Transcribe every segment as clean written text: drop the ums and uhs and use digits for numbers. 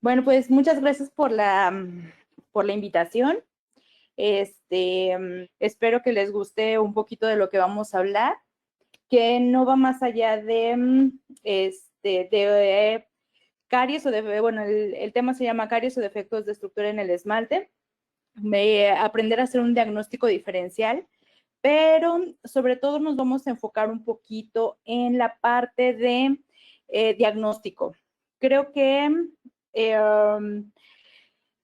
Bueno, pues muchas gracias por la invitación. Espero que les guste un poquito de lo que vamos a hablar, que no va más allá de caries bueno, el tema se llama caries o defectos de estructura en el esmalte. Aprender a hacer un diagnóstico diferencial, pero sobre todo nos vamos a enfocar un poquito en la parte de diagnóstico. Creo que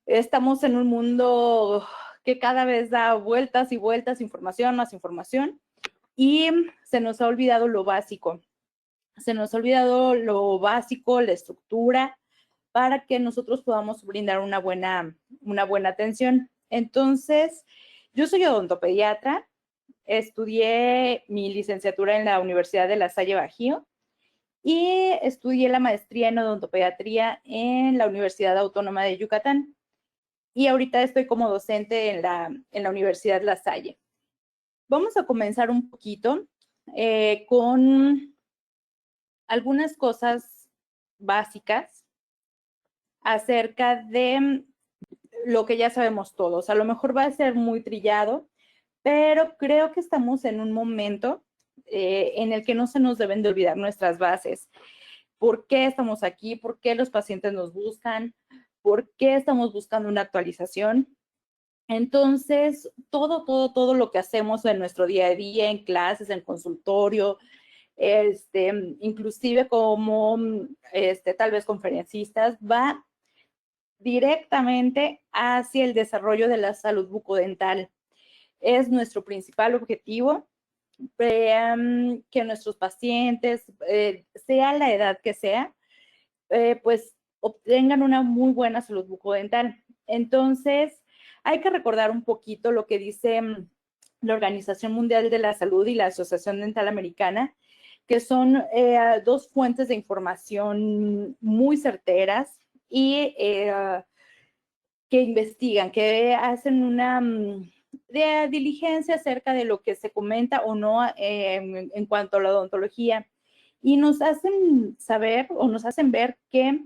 estamos en un mundo que cada vez da vueltas y vueltas, información, más información, y se nos ha olvidado lo básico. Se nos ha olvidado lo básico, la estructura, para que nosotros podamos brindar una buena atención. Entonces, yo soy odontopediatra, estudié mi licenciatura en la Universidad de La Salle Bajío y estudié la maestría en odontopediatría en la Universidad Autónoma de Yucatán. Y ahorita estoy como docente en la Universidad La Salle. Vamos a comenzar un poquito con algunas cosas básicas acerca de lo que ya sabemos todos. A lo mejor va a ser muy trillado, pero creo que estamos en un momento en el que no se nos deben de olvidar nuestras bases. ¿Por qué estamos aquí? ¿Por qué los pacientes nos buscan? ¿Por qué estamos buscando una actualización? Entonces, todo lo que hacemos en nuestro día a día, en clases, en consultorio, inclusive como tal vez conferencistas, va directamente hacia el desarrollo de la salud bucodental. Es nuestro principal objetivo, que nuestros pacientes, sea la edad que sea, pues obtengan una muy buena salud bucodental. Entonces, hay que recordar un poquito lo que dice la Organización Mundial de la Salud y la Asociación Dental Americana, que son dos fuentes de información muy certeras y que investigan, que hacen una de diligencia acerca de lo que se comenta o no en cuanto a la odontología, y nos hacen saber o nos hacen ver que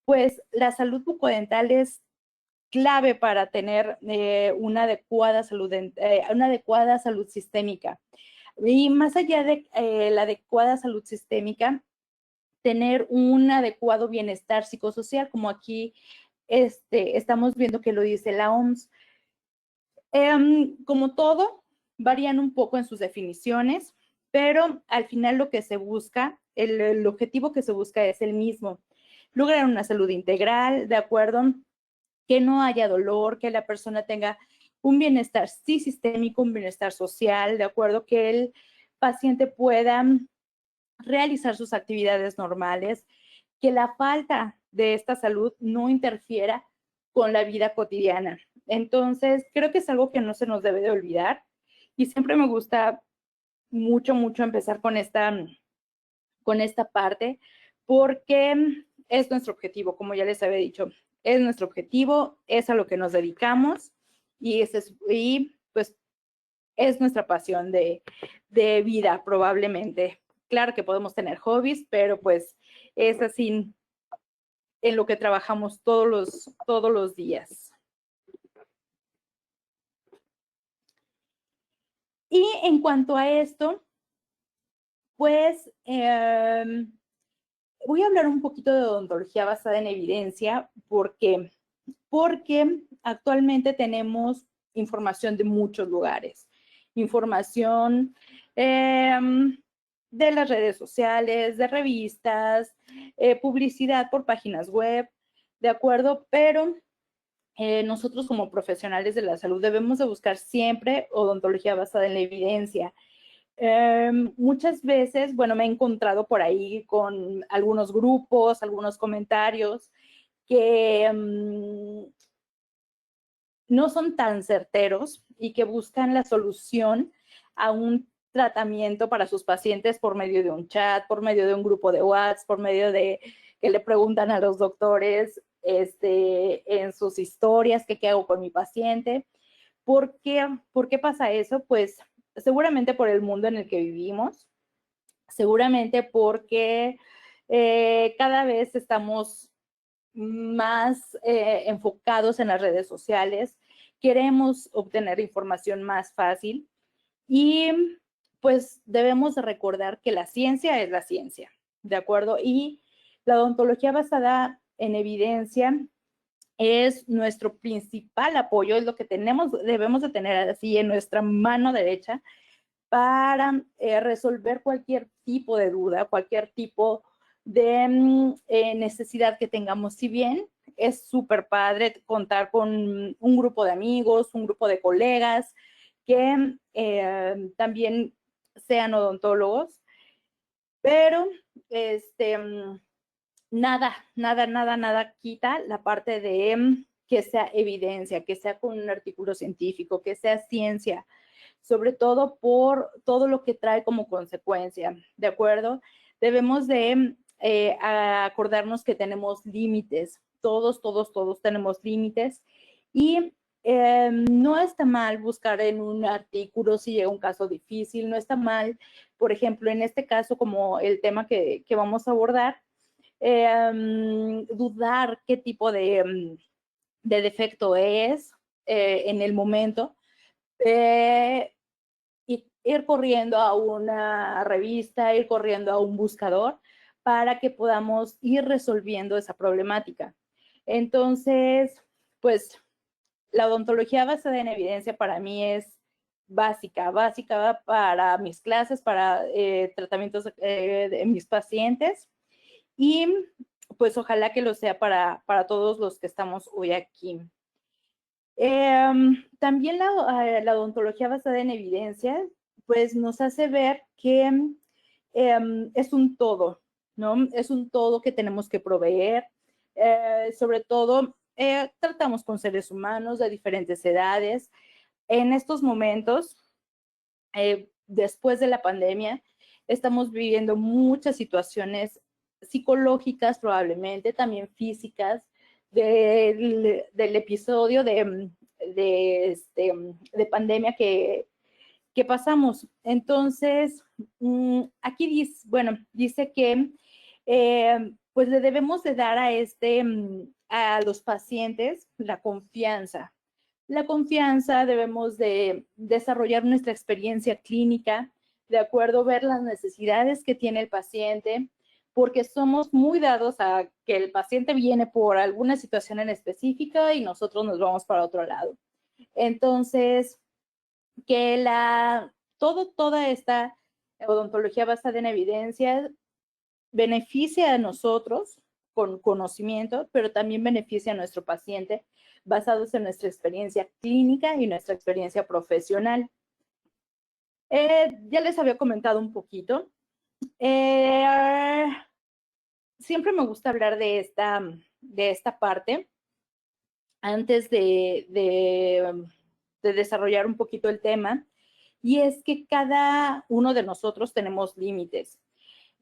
pues la salud bucodental es clave para tener una adecuada salud sistémica. Y más allá de la adecuada salud sistémica, tener un adecuado bienestar psicosocial, como aquí estamos viendo que lo dice la OMS. Como todo, varían un poco en sus definiciones, pero al final lo que se busca, el objetivo que se busca es el mismo: lograr una salud integral, ¿de acuerdo? Que no haya dolor, que la persona tenga un bienestar sí sistémico, un bienestar social, ¿de acuerdo? Que el paciente pueda realizar sus actividades normales, que la falta de esta salud no interfiera con la vida cotidiana. Entonces, creo que es algo que no se nos debe de olvidar, y siempre me gusta mucho empezar con esta parte, porque es nuestro objetivo, como ya les había dicho, es nuestro objetivo, es a lo que nos dedicamos, y pues es nuestra pasión de vida probablemente. Claro que podemos tener hobbies, pero pues es así en lo que trabajamos todos los días. Y en cuanto a esto, pues voy a hablar un poquito de odontología basada en evidencia. ¿Por qué? Porque actualmente tenemos información de muchos lugares. Información de las redes sociales, de revistas, publicidad por páginas web, ¿de acuerdo? Pero nosotros como profesionales de la salud debemos de buscar siempre odontología basada en la evidencia. Muchas veces, bueno, me he encontrado por ahí con algunos grupos, algunos comentarios que no son tan certeros y que buscan la solución a un tratamiento para sus pacientes por medio de un chat, por medio de un grupo de WhatsApp, por medio de que le preguntan a los doctores en sus historias qué hago con mi paciente. ¿Por qué pasa eso? Pues seguramente por el mundo en el que vivimos, seguramente porque cada vez estamos más enfocados en las redes sociales, queremos obtener información más fácil y pues debemos de recordar que la ciencia es la ciencia, ¿de acuerdo? Y la odontología basada en evidencia es nuestro principal apoyo, es lo que debemos de tener así en nuestra mano derecha para resolver cualquier tipo de duda, cualquier tipo de necesidad que tengamos. Si bien es súper padre contar con un grupo de amigos, un grupo de colegas que también sean odontólogos, pero nada quita la parte de que sea evidencia, que sea con un artículo científico, que sea ciencia, sobre todo por todo lo que trae como consecuencia, ¿de acuerdo? Debemos de acordarnos que tenemos límites, todos tenemos límites y no está mal buscar en un artículo si llega un caso difícil, no está mal, por ejemplo, en este caso como el tema que vamos a abordar, dudar qué tipo de defecto es en el momento, ir corriendo a una revista, ir corriendo a un buscador para que podamos ir resolviendo esa problemática. Entonces, pues la odontología basada en evidencia para mí es básica para mis clases, para tratamientos de mis pacientes y pues ojalá que lo sea para todos los que estamos hoy aquí. También la odontología basada en evidencia pues nos hace ver que es un todo, ¿no? Es un todo que tenemos que proveer. Sobre todo, tratamos con seres humanos de diferentes edades. En estos momentos, después de la pandemia, estamos viviendo muchas situaciones psicológicas, probablemente también físicas, del episodio de pandemia que pasamos. Entonces, aquí dice que pues le debemos de dar a los pacientes la confianza. La confianza, debemos de desarrollar nuestra experiencia clínica, de acuerdo, ver las necesidades que tiene el paciente, porque somos muy dados a que el paciente viene por alguna situación en específica y nosotros nos vamos para otro lado. Entonces, que toda esta odontología basada en evidencia beneficia a nosotros con conocimiento, pero también beneficia a nuestro paciente basados en nuestra experiencia clínica y nuestra experiencia profesional. Ya les había comentado un poquito. Siempre me gusta hablar de esta parte antes de desarrollar un poquito el tema, y es que cada uno de nosotros tenemos límites.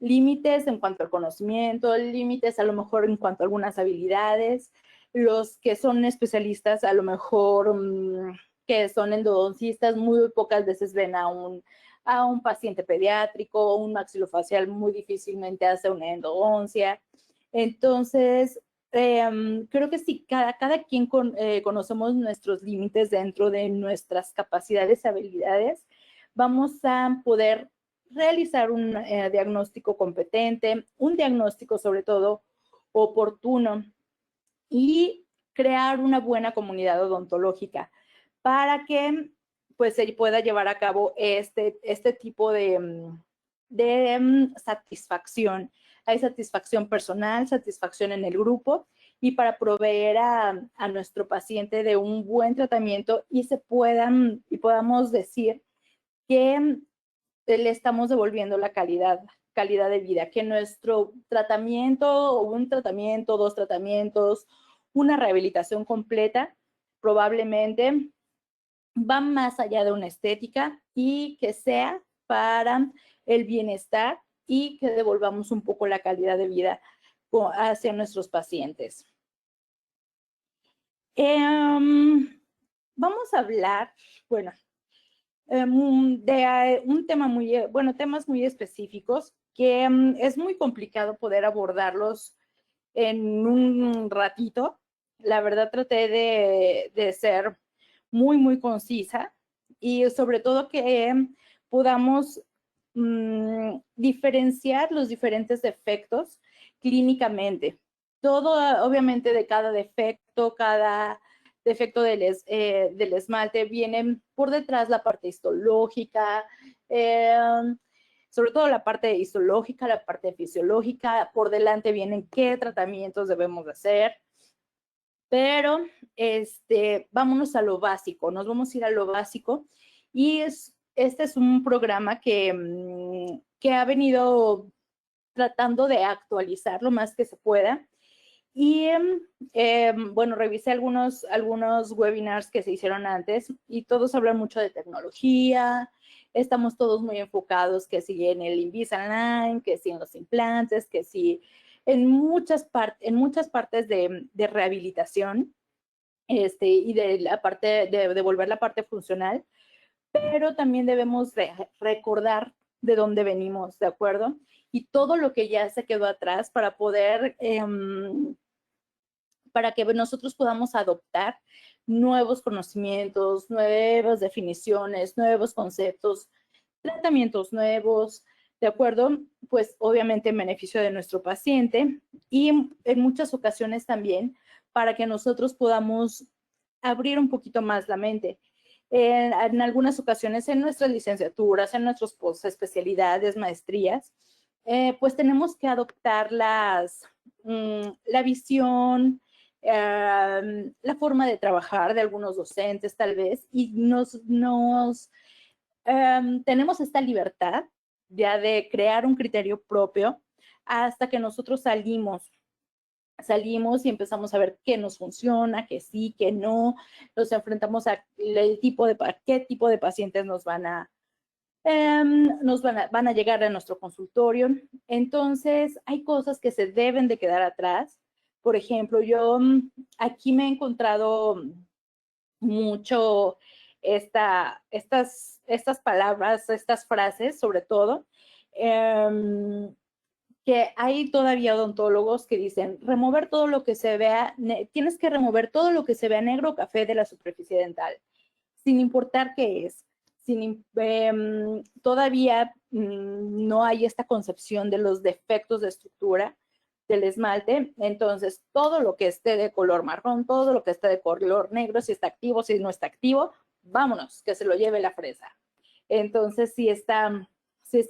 Límites en cuanto al conocimiento, límites a lo mejor en cuanto a algunas habilidades. Los que son especialistas, a lo mejor que son endodoncistas, muy pocas veces ven a un paciente pediátrico, un maxilofacial muy difícilmente hace una endodoncia. Entonces, creo que si cada quien conocemos nuestros límites dentro de nuestras capacidades y habilidades, vamos a poder realizar un diagnóstico competente, un diagnóstico sobre todo oportuno y crear una buena comunidad odontológica para que pues se pueda llevar a cabo este tipo de satisfacción. Hay satisfacción personal, satisfacción en el grupo y para proveer a nuestro paciente de un buen tratamiento y podamos decir que le estamos devolviendo la calidad de vida, que nuestro tratamiento, un tratamiento, 2 tratamientos, una rehabilitación completa, probablemente va más allá de una estética y que sea para el bienestar y que devolvamos un poco la calidad de vida hacia nuestros pacientes. Vamos a hablar, bueno, de un tema temas muy específicos que es muy complicado poder abordarlos en un ratito. La verdad traté de ser muy, muy concisa y sobre todo que podamos diferenciar los diferentes defectos clínicamente. Todo, obviamente, de cada defecto, cada defecto del esmalte, viene por detrás la parte histológica, sobre todo la parte histológica, la parte fisiológica, por delante vienen qué tratamientos debemos de hacer, pero vámonos a lo básico, nos vamos a ir a lo básico y este es un programa que ha venido tratando de actualizar lo más que se pueda. Y bueno, revisé algunos webinars que se hicieron antes y todos hablan mucho de tecnología. Estamos todos muy enfocados que si en el Invisalign, que si en los implantes, que si en muchas partes de rehabilitación y de la parte de devolver la parte funcional, pero también debemos recordar de dónde venimos, ¿de acuerdo? Y todo lo que ya se quedó atrás para poder para que nosotros podamos adoptar nuevos conocimientos, nuevas definiciones, nuevos conceptos, tratamientos nuevos, ¿de acuerdo? Pues obviamente en beneficio de nuestro paciente y en muchas ocasiones también para que nosotros podamos abrir un poquito más la mente. En algunas ocasiones en nuestras licenciaturas, en nuestras especialidades, maestrías, pues tenemos que adoptar la visión, la forma de trabajar de algunos docentes tal vez, y tenemos esta libertad ya de crear un criterio propio hasta que nosotros salimos y empezamos a ver qué nos funciona, qué sí, qué no, nos enfrentamos a qué tipo de pacientes van a llegar a nuestro consultorio. Entonces, hay cosas que se deben de quedar atrás. Por ejemplo, yo aquí me he encontrado mucho estas palabras, estas frases, sobre todo, que hay todavía odontólogos que dicen, remover todo lo que se vea, tienes que remover todo lo que se vea negro o café de la superficie dental, sin importar qué es. Todavía no hay esta concepción de los defectos de estructura del esmalte, entonces todo lo que esté de color marrón, todo lo que esté de color negro, si está activo, si no está activo, vámonos, que se lo lleve la fresa. Entonces sí está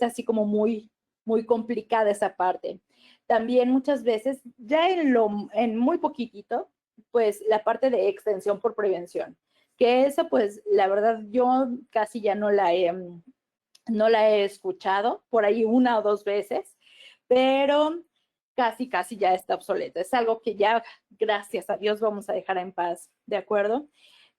así como muy, muy complicada esa parte. También muchas veces, ya en muy poquitito, pues la parte de extensión por prevención, que esa pues la verdad yo casi ya no la he escuchado, por ahí una o dos veces, pero casi ya está obsoleta. Es algo que ya, gracias a Dios, vamos a dejar en paz, ¿de acuerdo?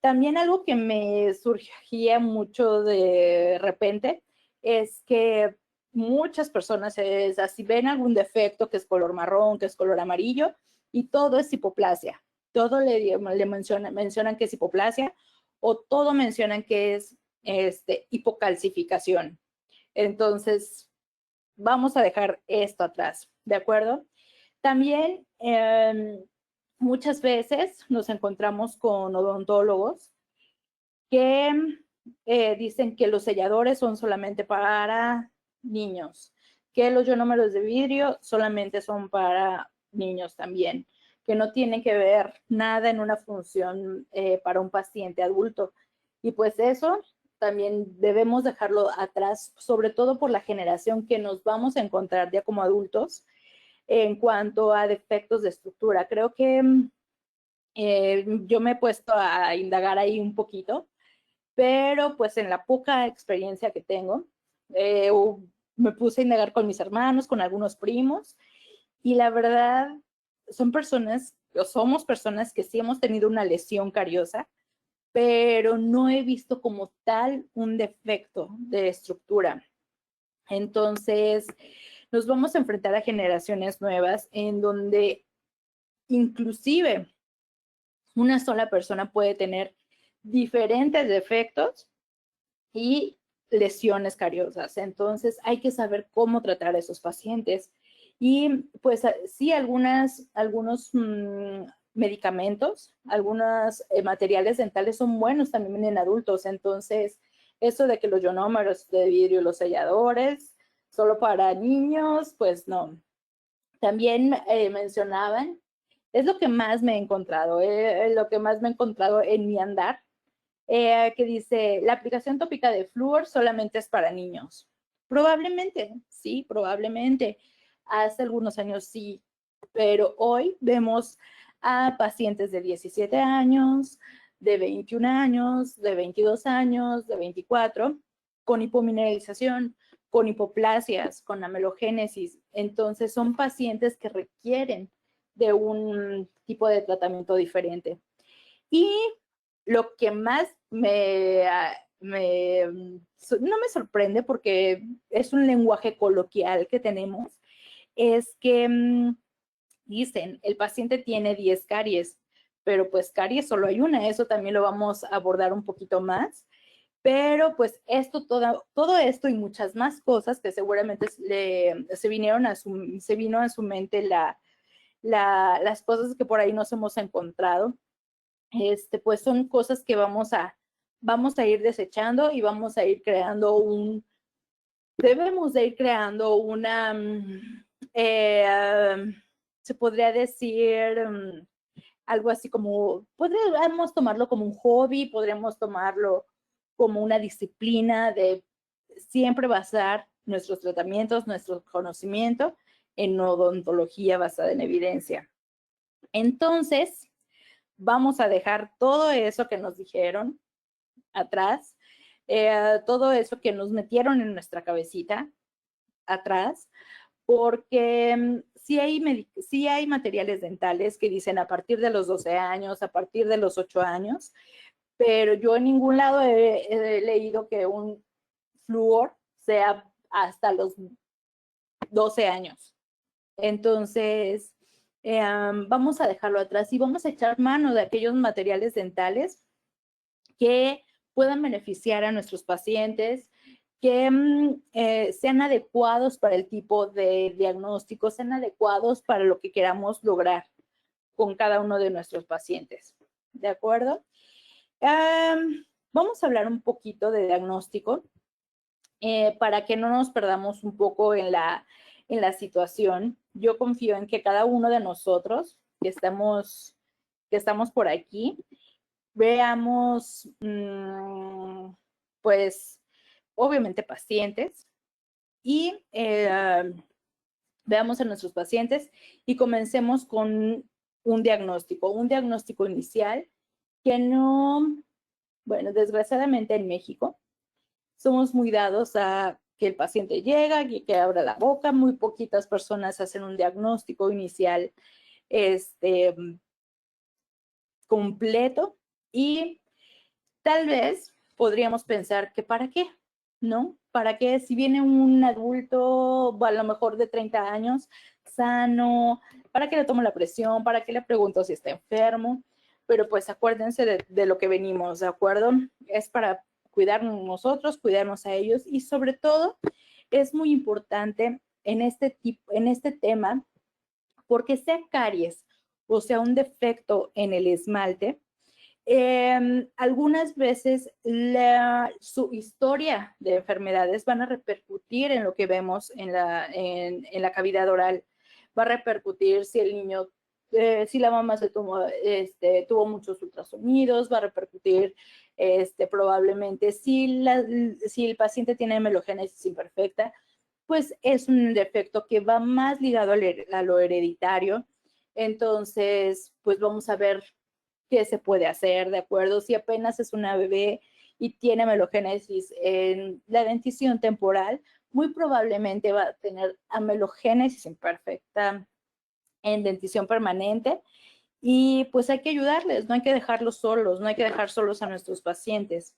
También algo que me surgía mucho de repente es que muchas personas, si ven algún defecto que es color marrón, que es color amarillo, y todo es hipoplasia. Todo le mencionan que es hipoplasia o todo mencionan que es hipocalcificación. Entonces, vamos a dejar esto atrás, ¿de acuerdo? También muchas veces nos encontramos con odontólogos que dicen que los selladores son solamente para niños, que los ionómeros de vidrio solamente son para niños también, que no tienen que ver nada en una función para un paciente adulto. Y pues eso también debemos dejarlo atrás, sobre todo por la generación que nos vamos a encontrar ya como adultos en cuanto a defectos de estructura. Creo que yo me he puesto a indagar ahí un poquito, pero pues en la poca experiencia que tengo, me puse a indagar con mis hermanos, con algunos primos, y la verdad somos personas que sí hemos tenido una lesión cariosa, pero no he visto como tal un defecto de estructura. Entonces, nos vamos a enfrentar a generaciones nuevas en donde inclusive una sola persona puede tener diferentes defectos y lesiones cariosas. Entonces, hay que saber cómo tratar a esos pacientes. Y pues sí, algunos medicamentos, algunos materiales dentales son buenos también en adultos. Entonces, eso de que los ionómeros de vidrio, los selladores, solo para niños, pues no. También mencionaban, es lo que más me he encontrado, lo que más me he encontrado en mi andar, que dice, la aplicación tópica de flúor solamente es para niños. Probablemente, sí, probablemente. Hace algunos años sí, pero hoy vemos a pacientes de 17 años, de 21 años, de 22 años, de 24, con hipomineralización, con hipoplasias, con amelogénesis. Entonces son pacientes que requieren de un tipo de tratamiento diferente. Y lo que más no me sorprende porque es un lenguaje coloquial que tenemos, es que dicen, el paciente tiene 10 caries, pero pues caries solo hay una, eso también lo vamos a abordar un poquito más. Pero pues todo esto y muchas más cosas que seguramente se vino a su mente las cosas que por ahí nos hemos encontrado, pues son cosas que vamos a ir desechando y vamos a ir creando debemos de ir creando una, se podría decir, algo así como, podríamos tomarlo como un hobby, podríamos tomarlo como una disciplina de siempre basar nuestros tratamientos, nuestro conocimiento en odontología basada en evidencia. Entonces, vamos a dejar todo eso que nos dijeron atrás, todo eso que nos metieron en nuestra cabecita atrás, porque sí hay materiales dentales que dicen a partir de los 12 años, a partir de los 8 años, pero yo en ningún lado he leído que un flúor sea hasta los 12 años. Entonces, vamos a dejarlo atrás y vamos a echar mano de aquellos materiales dentales que puedan beneficiar a nuestros pacientes, que sean adecuados para el tipo de diagnóstico, sean adecuados para lo que queramos lograr con cada uno de nuestros pacientes. ¿De acuerdo? Vamos a hablar un poquito de diagnóstico para que no nos perdamos un poco en la situación. Yo confío en que cada uno de nosotros que estamos por aquí, veamos, pues, obviamente pacientes y veamos a nuestros pacientes y comencemos con un diagnóstico inicial que no, bueno, desgraciadamente en México somos muy dados a que el paciente llega, que abra la boca, muy poquitas personas hacen un diagnóstico inicial completo y tal vez podríamos pensar que ¿para qué? ¿No? ¿Para qué? Si viene un adulto, a lo mejor de 30 años, sano, ¿para qué le tomo la presión? ¿Para qué le pregunto si está enfermo? Pero pues acuérdense de lo que venimos, ¿de acuerdo? Es para cuidarnos nosotros, cuidarnos a ellos y sobre todo es muy importante en este tema, porque sea caries o sea un defecto en el esmalte, algunas veces su historia de enfermedades van a repercutir en lo que vemos en la cavidad oral. Va a repercutir si el niño, si la mamá tuvo muchos ultrasonidos, va a repercutir probablemente si el paciente tiene amelogénesis imperfecta, pues es un defecto que va más ligado a lo hereditario. Entonces, pues vamos a ver qué se puede hacer, ¿de acuerdo? Si apenas es una bebé y tiene amelogénesis en la dentición temporal, muy probablemente va a tener amelogénesis imperfecta en dentición permanente y pues hay que ayudarles, no hay que dejarlos solos, no hay que dejar solos a nuestros pacientes.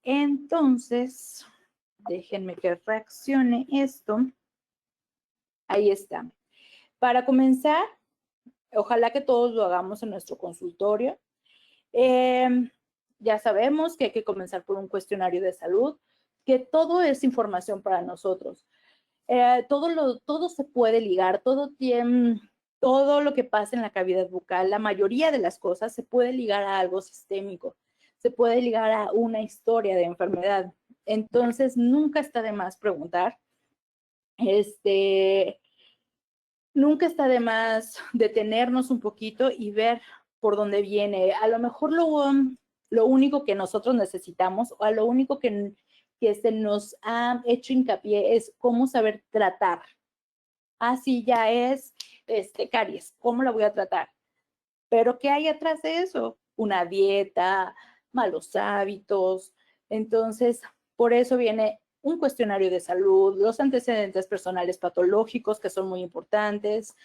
Entonces, déjenme que reaccione esto. Ahí está. Para comenzar, ojalá que todos lo hagamos en nuestro consultorio. Ya sabemos que hay que comenzar por un cuestionario de salud, que todo es información para nosotros. todo se puede ligar, todo lo que pasa en la cavidad bucal, la mayoría de las cosas se puede ligar a algo sistémico, se puede ligar a una historia de enfermedad. Entonces, nunca está de más preguntar. Nunca está de más detenernos un poquito y ver por dónde viene. A lo mejor lo único que nosotros necesitamos o a lo único que se nos ha hecho hincapié es cómo saber tratar. Así ya es caries, ¿cómo la voy a tratar? Pero ¿qué hay atrás de eso? Una dieta, malos hábitos. Entonces, por eso viene un cuestionario de salud, los antecedentes personales patológicos, que son muy importantes,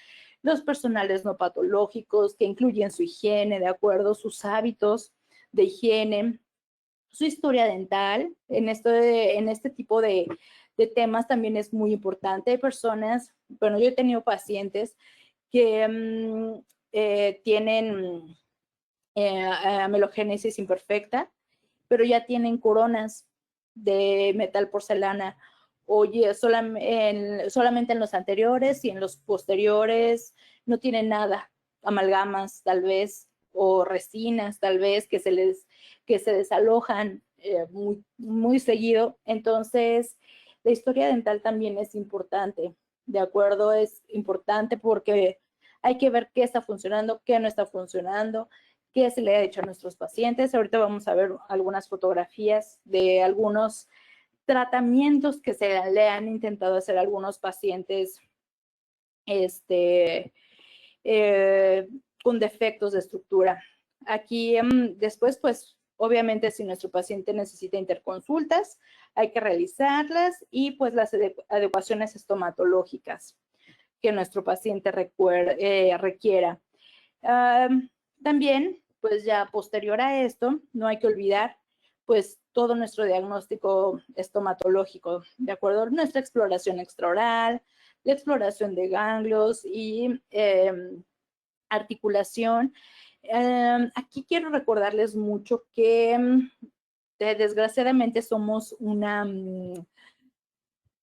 los personales no patológicos, que incluyen su higiene, ¿de acuerdo? Sus hábitos de higiene, su historia dental. En este tipo de temas también es muy importante. Hay personas, bueno, yo he tenido pacientes que tienen amelogénesis imperfecta, pero ya tienen coronas de metal porcelana, oye, solamente en los anteriores y en los posteriores no tienen nada, amalgamas tal vez, o resinas tal vez que se desalojan muy, muy seguido. Entonces, la historia dental también es importante, ¿de acuerdo? Es importante porque hay que ver qué está funcionando, qué no está funcionando, qué se le ha hecho a nuestros pacientes. Ahorita vamos a ver algunas fotografías de algunos tratamientos que se le han intentado hacer a algunos pacientes con defectos de estructura. Aquí después, pues, obviamente, si nuestro paciente necesita interconsultas, hay que realizarlas y pues las adecuaciones estomatológicas que nuestro paciente requiera. También, pues ya posterior a esto, no hay que olvidar pues todo nuestro diagnóstico estomatológico, ¿de acuerdo? Nuestra exploración extraoral, la exploración de ganglios y articulación. Aquí quiero recordarles mucho que desgraciadamente somos o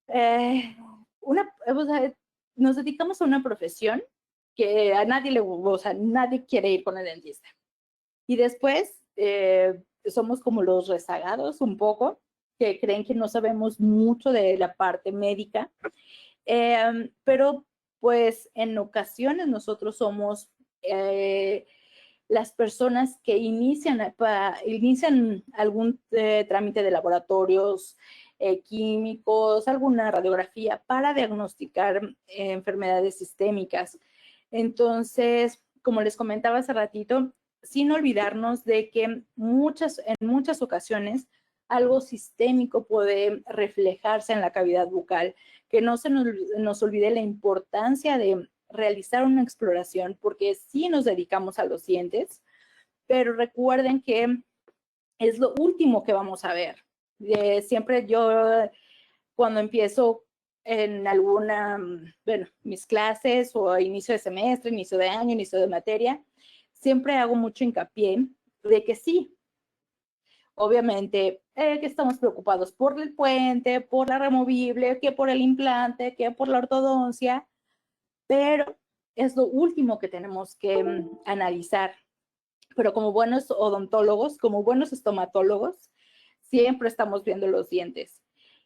sea, nos dedicamos a una profesión que a nadie o sea, nadie quiere ir con el dentista. Y después somos como los rezagados un poco, que creen que no sabemos mucho de la parte médica, pero pues en ocasiones nosotros somos las personas que inician algún trámite de laboratorios químicos, alguna radiografía para diagnosticar enfermedades sistémicas. Entonces, como les comentaba hace ratito, sin olvidarnos de que en muchas ocasiones algo sistémico puede reflejarse en la cavidad bucal, que no se nos olvide la importancia de realizar una exploración, porque sí nos dedicamos a los dientes, pero recuerden que es lo último que vamos a ver. Siempre yo, cuando empiezo en mis clases o a inicio de semestre, inicio de año, inicio de materia, siempre hago mucho hincapié de que sí, obviamente, que estamos preocupados por el puente, por la removible, que por el implante, que por la ortodoncia, pero es lo último que tenemos que analizar. Pero como buenos odontólogos, como buenos estomatólogos, siempre estamos viendo los dientes.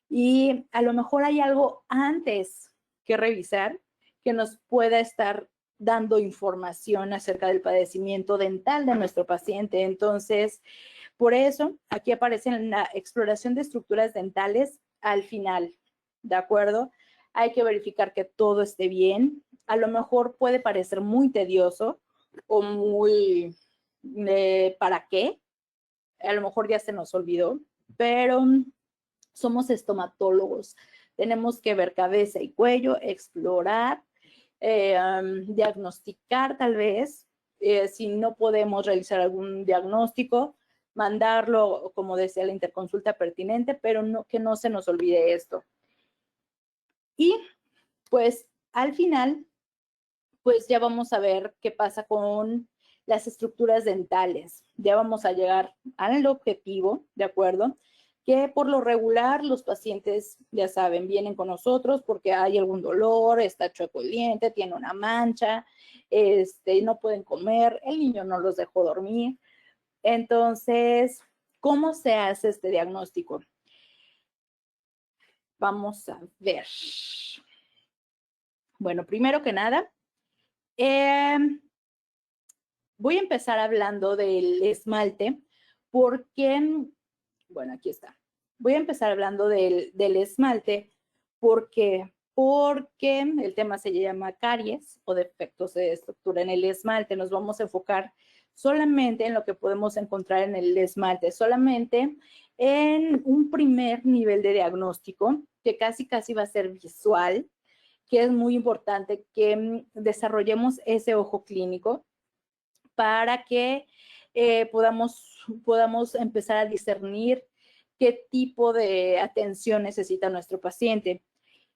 Y a lo mejor hay algo antes que revisar que nos pueda estar dando información acerca del padecimiento dental de nuestro paciente. Entonces, por eso, aquí aparece la exploración de estructuras dentales al final, ¿de acuerdo? Hay que verificar que todo esté bien. A lo mejor puede parecer muy tedioso o muy, ¿para qué? A lo mejor ya se nos olvidó, pero somos estomatólogos. Tenemos que ver cabeza y cuello, explorar, diagnosticar tal vez. Si no podemos realizar algún diagnóstico, mandarlo, como decía, la interconsulta pertinente, pero que no se nos olvide esto. Y pues al final, pues ya vamos a ver qué pasa con las estructuras dentales. Ya vamos a llegar al objetivo, ¿de acuerdo? que por lo regular los pacientes, ya saben, vienen con nosotros porque hay algún dolor, está chueco el diente, tiene una mancha, no pueden comer, el niño no los dejó dormir. Entonces, ¿cómo se hace este diagnóstico? Vamos a ver. Bueno, primero que nada, voy a empezar hablando del esmalte porque, bueno, aquí está. Voy a empezar hablando del esmalte porque el tema se llama caries o defectos de estructura en el esmalte. Nos vamos a enfocar solamente en lo que podemos encontrar en el esmalte, solamente en un primer nivel de diagnóstico que casi va a ser visual, que es muy importante que desarrollemos ese ojo clínico para que podamos empezar a discernir qué tipo de atención necesita nuestro paciente.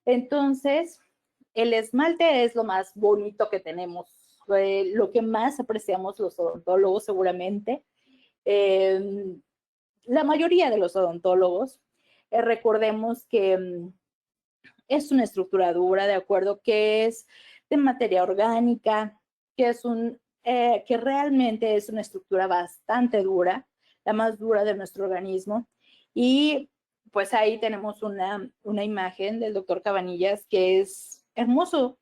Entonces, el esmalte es lo más bonito que tenemos, lo que más apreciamos los odontólogos seguramente. La mayoría de los odontólogos, recordemos que es una estructura dura, de acuerdo, que es de materia orgánica, que realmente es una estructura bastante dura, la más dura de nuestro organismo. Y pues ahí tenemos una imagen del doctor Cabanillas que es hermoso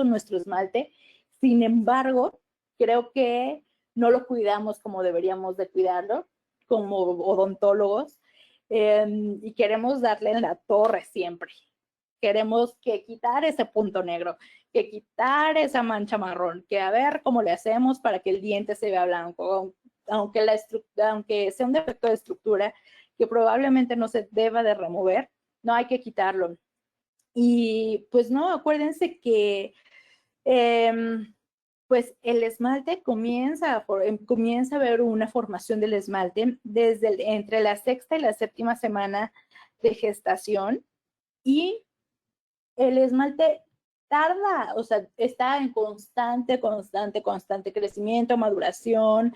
nuestro esmalte. Sin embargo, creo que no lo cuidamos como deberíamos de cuidarlo como odontólogos y queremos darle en la torre siempre. Queremos que quitar ese punto negro, que quitar esa mancha marrón, que a ver cómo le hacemos para que el diente se vea blanco, aunque sea un defecto de estructura que probablemente no se deba de remover, no hay que quitarlo. Y pues no, acuérdense que pues el esmalte comienza a ver una formación del esmalte entre la sexta y la séptima semana de gestación y el esmalte tarda, o sea, está en constante crecimiento, maduración,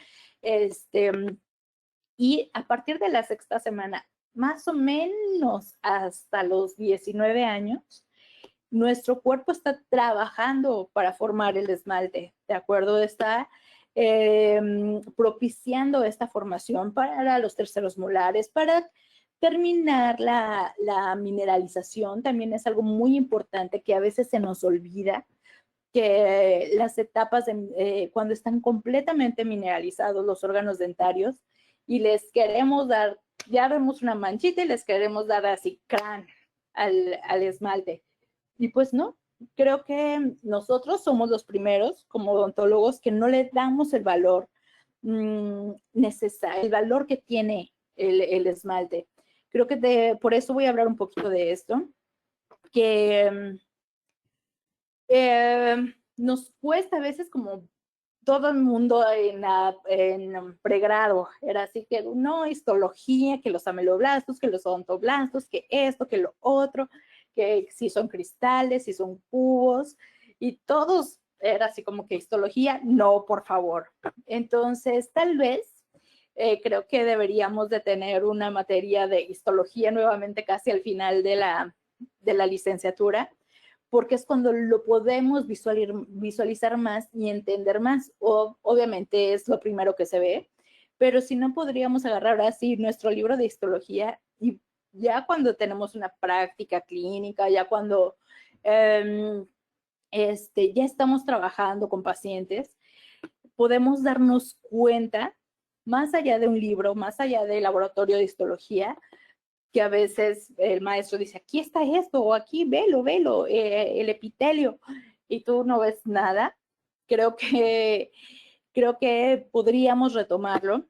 y a partir de la sexta semana, más o menos hasta los 19 años, nuestro cuerpo está trabajando para formar el esmalte, ¿de acuerdo? Está propiciando esta formación para los terceros molares, para terminar la mineralización. También es algo muy importante que a veces se nos olvida, que las etapas cuando están completamente mineralizados los órganos dentarios y les queremos dar, ya vemos una manchita y les queremos dar así, crán, al esmalte. Y pues no, creo que nosotros somos los primeros como odontólogos que no le damos el valor necesario, el valor que tiene el esmalte. Creo que por eso voy a hablar un poquito de esto, que nos cuesta a veces como todo el mundo en pregrado, era así que no, histología, que los ameloblastos, que los odontoblastos, que esto, que lo otro, que si son cristales, si son cubos, y todos era así como que histología, no, por favor. Entonces, tal vez creo que deberíamos de tener una materia de histología nuevamente casi al final de la licenciatura, porque es cuando lo podemos visualizar más y entender más. Obviamente es lo primero que se ve, pero si no podríamos agarrar así nuestro libro de histología y ya cuando tenemos una práctica clínica, ya cuando ya estamos trabajando con pacientes, podemos darnos cuenta, más allá de un libro, más allá del laboratorio de histología, que a veces el maestro dice, aquí está esto, o aquí, velo, el epitelio, y tú no ves nada. Creo que podríamos retomarlo,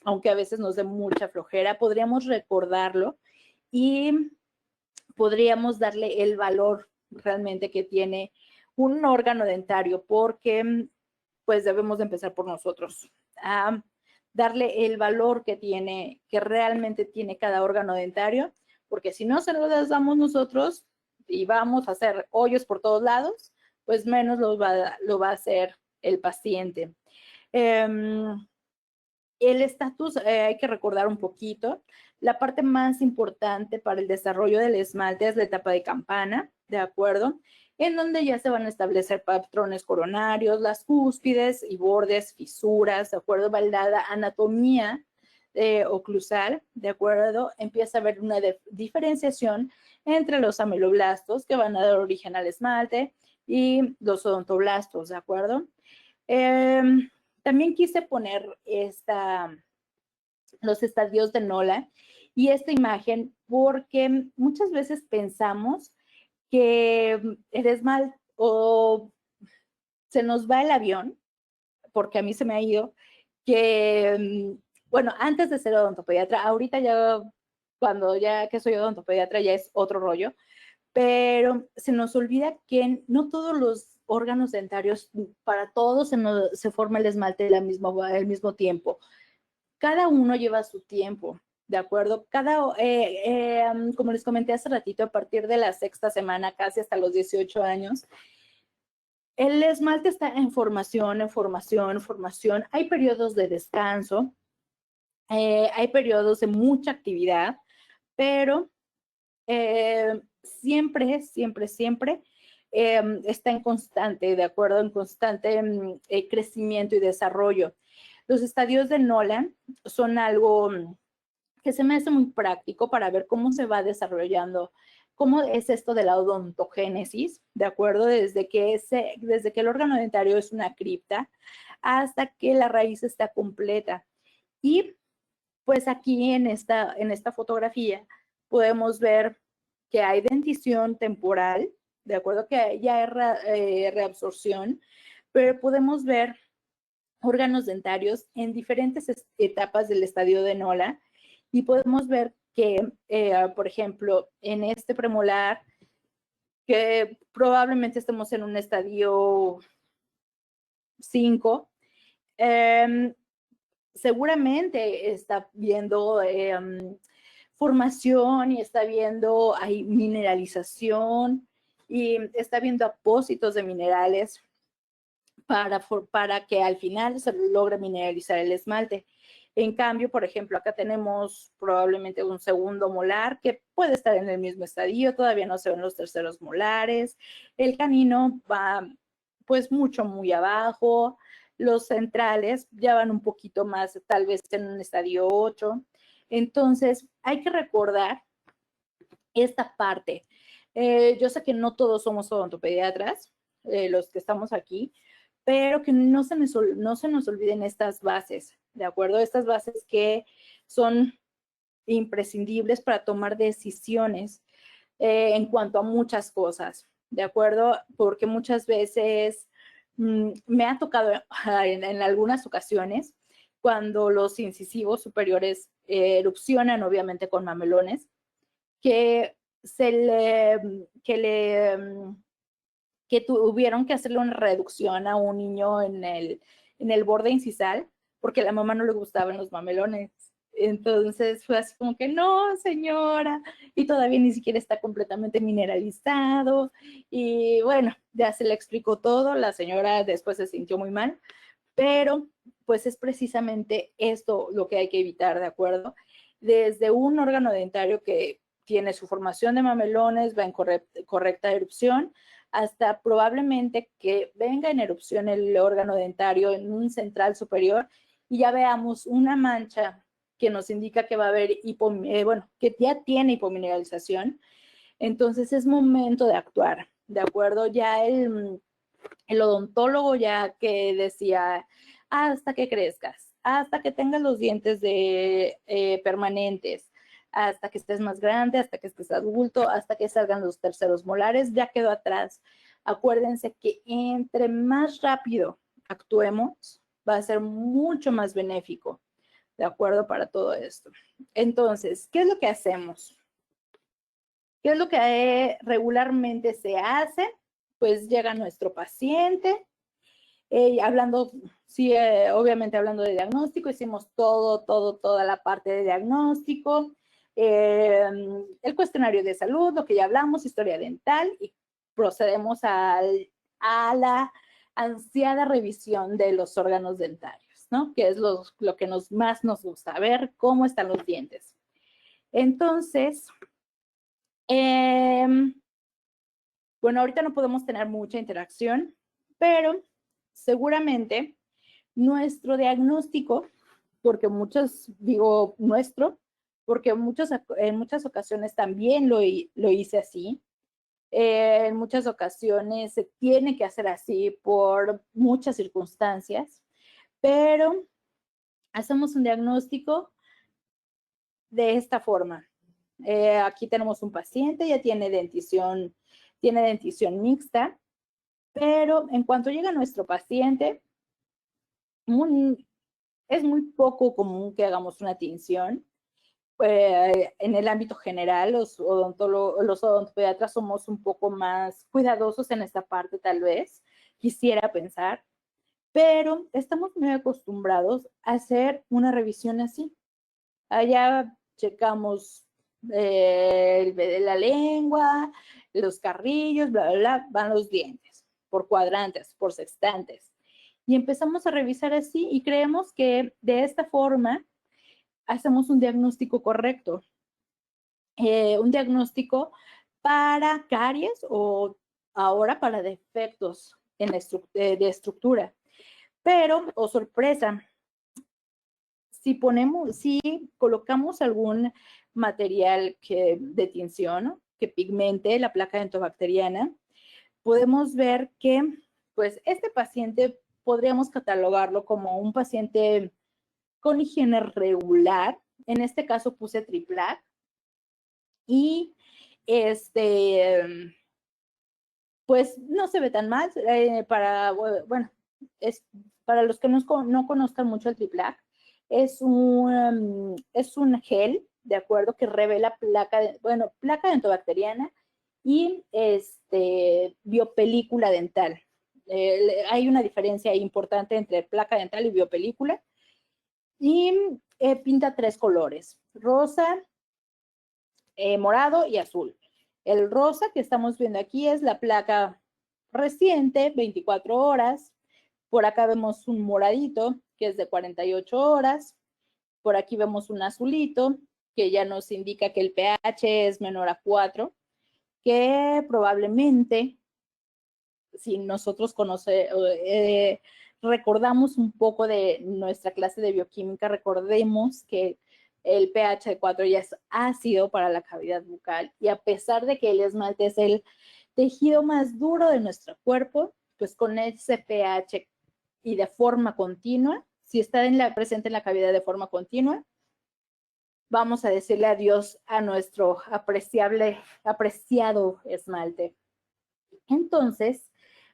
aunque a veces nos dé mucha flojera, podríamos recordarlo y podríamos darle el valor realmente que tiene un órgano dentario, porque pues debemos de empezar por nosotros, a darle el valor que tiene, que realmente tiene cada órgano dentario, porque si no se lo damos nosotros y vamos a hacer hoyos por todos lados, pues menos lo va a hacer el paciente. El estatus, hay que recordar un poquito, la parte más importante para el desarrollo del esmalte es la etapa de campana, ¿de acuerdo? En donde ya se van a establecer patrones coronarios, las cúspides y bordes, fisuras, ¿de acuerdo? Va la anatomía oclusal, ¿de acuerdo? Empieza a haber una diferenciación entre los ameloblastos que van a dar origen al esmalte y los odontoblastos, ¿de acuerdo? También quise poner los estadios de Nola y esta imagen porque muchas veces pensamos que el esmalte o se nos va el avión, porque a mí se me ha ido, que, bueno, antes de ser odontopediatra, ahorita ya, cuando ya que soy odontopediatra ya es otro rollo, pero se nos olvida que no todos los órganos dentarios, para todos se forma el esmalte al mismo tiempo. Cada uno lleva su tiempo, ¿de acuerdo? Como les comenté hace ratito, a partir de la sexta semana, casi hasta los 18 años, el esmalte está en formación, en formación, en formación. Hay periodos de descanso, hay periodos de mucha actividad, pero siempre, siempre, siempre está en constante, de acuerdo, en constante crecimiento y desarrollo. Los estadios de Nolan son algo que se me hace muy práctico para ver cómo se va desarrollando, cómo es esto de la odontogénesis, de acuerdo, desde que el órgano dentario es una cripta hasta que la raíz está completa. Y pues aquí en esta fotografía podemos ver que hay dentición temporal, de acuerdo que ya hay reabsorción, pero podemos ver órganos dentarios en diferentes etapas del estadio de Nola y podemos ver que, por ejemplo, en este premolar, que probablemente estemos en un estadio 5, seguramente está viendo formación y está viendo hay mineralización y está viendo apósitos de minerales para que al final se logre mineralizar el esmalte. En cambio, por ejemplo, acá tenemos probablemente un segundo molar que puede estar en el mismo estadio, todavía no se ven los terceros molares. El canino va pues mucho, muy abajo. Los centrales ya van un poquito más, tal vez en un estadio 8. Entonces, hay que recordar esta parte. Yo sé que no todos somos odontopediatras, los que estamos aquí, pero que no se nos olviden estas bases, ¿de acuerdo? Estas bases que son imprescindibles para tomar decisiones en cuanto a muchas cosas, ¿de acuerdo? Porque muchas veces me ha tocado en algunas ocasiones cuando los incisivos superiores erupcionan obviamente con mamelones, que que tuvieron que hacerle una reducción a un niño en el borde incisal porque a la mamá no le gustaban los mamelones. Entonces fue así como que no, señora, y todavía ni siquiera está completamente mineralizado. Y bueno, ya se le explicó todo, la señora después se sintió muy mal, pero pues es precisamente esto lo que hay que evitar, ¿de acuerdo? Desde un órgano dentario que tiene su formación de mamelones, va en correcta erupción, hasta probablemente que venga en erupción el órgano dentario en un central superior y ya veamos una mancha que nos indica que va a haber que ya tiene hipomineralización. Entonces es momento de actuar, ¿de acuerdo? Ya el odontólogo ya que decía, hasta que crezcas, hasta que tengas los dientes permanentes, hasta que estés más grande, hasta que estés adulto, hasta que salgan los terceros molares, ya quedó atrás. Acuérdense que entre más rápido actuemos, va a ser mucho más benéfico, ¿de acuerdo? Para todo esto. Entonces, ¿qué es lo que hacemos? ¿Qué es lo que regularmente se hace? Pues llega nuestro paciente, hablando, sí, obviamente hablando de diagnóstico, hicimos toda la parte de diagnóstico, el cuestionario de salud, lo que ya hablamos, historia dental, y procedemos a la ansiada revisión de los órganos dentarios. ¿no? Que es lo que más nos gusta, ver cómo están los dientes. Entonces, bueno, ahorita no podemos tener mucha interacción, pero seguramente nuestro diagnóstico, porque porque en muchas ocasiones también lo hice así. En muchas ocasiones se tiene que hacer así por muchas circunstancias, pero hacemos un diagnóstico de esta forma. Aquí tenemos un paciente, ya tiene dentición mixta, pero en cuanto llega nuestro paciente, es muy poco común que hagamos una tinción. En el ámbito general, los odontopediatras somos un poco más cuidadosos en esta parte, tal vez, quisiera pensar, pero estamos muy acostumbrados a hacer una revisión así. Allá checamos la lengua, los carrillos, bla, bla, bla, van los dientes, por cuadrantes, por sextantes. Y empezamos a revisar así y creemos que de esta forma hacemos un diagnóstico correcto. Un diagnóstico para caries o ahora para defectos de estructura. Pero, oh sorpresa, si colocamos algún material de tinción, que pigmente la placa dentobacteriana, podemos ver que, pues, este paciente podríamos catalogarlo como un paciente con higiene regular. En este caso puse triplac. Y pues no se ve tan mal. Para los que no conozcan mucho el triplac, es un gel, ¿de acuerdo? Que revela placa dentobacteriana y biopelícula dental. Hay una diferencia importante entre placa dental y biopelícula. Y pinta 3 colores: rosa, morado y azul. El rosa que estamos viendo aquí es la placa reciente, 24 horas. Por acá vemos un moradito que es de 48 horas. Por aquí vemos un azulito que ya nos indica que el pH es menor a 4, que probablemente, si nosotros recordamos un poco de nuestra clase de bioquímica, recordemos que el pH de 4 ya es ácido para la cavidad bucal, y a pesar de que el esmalte es el tejido más duro de nuestro cuerpo, pues con ese pH y de forma continua, si está presente en la cavidad de forma continua, vamos a decirle adiós a nuestro apreciado esmalte. Entonces,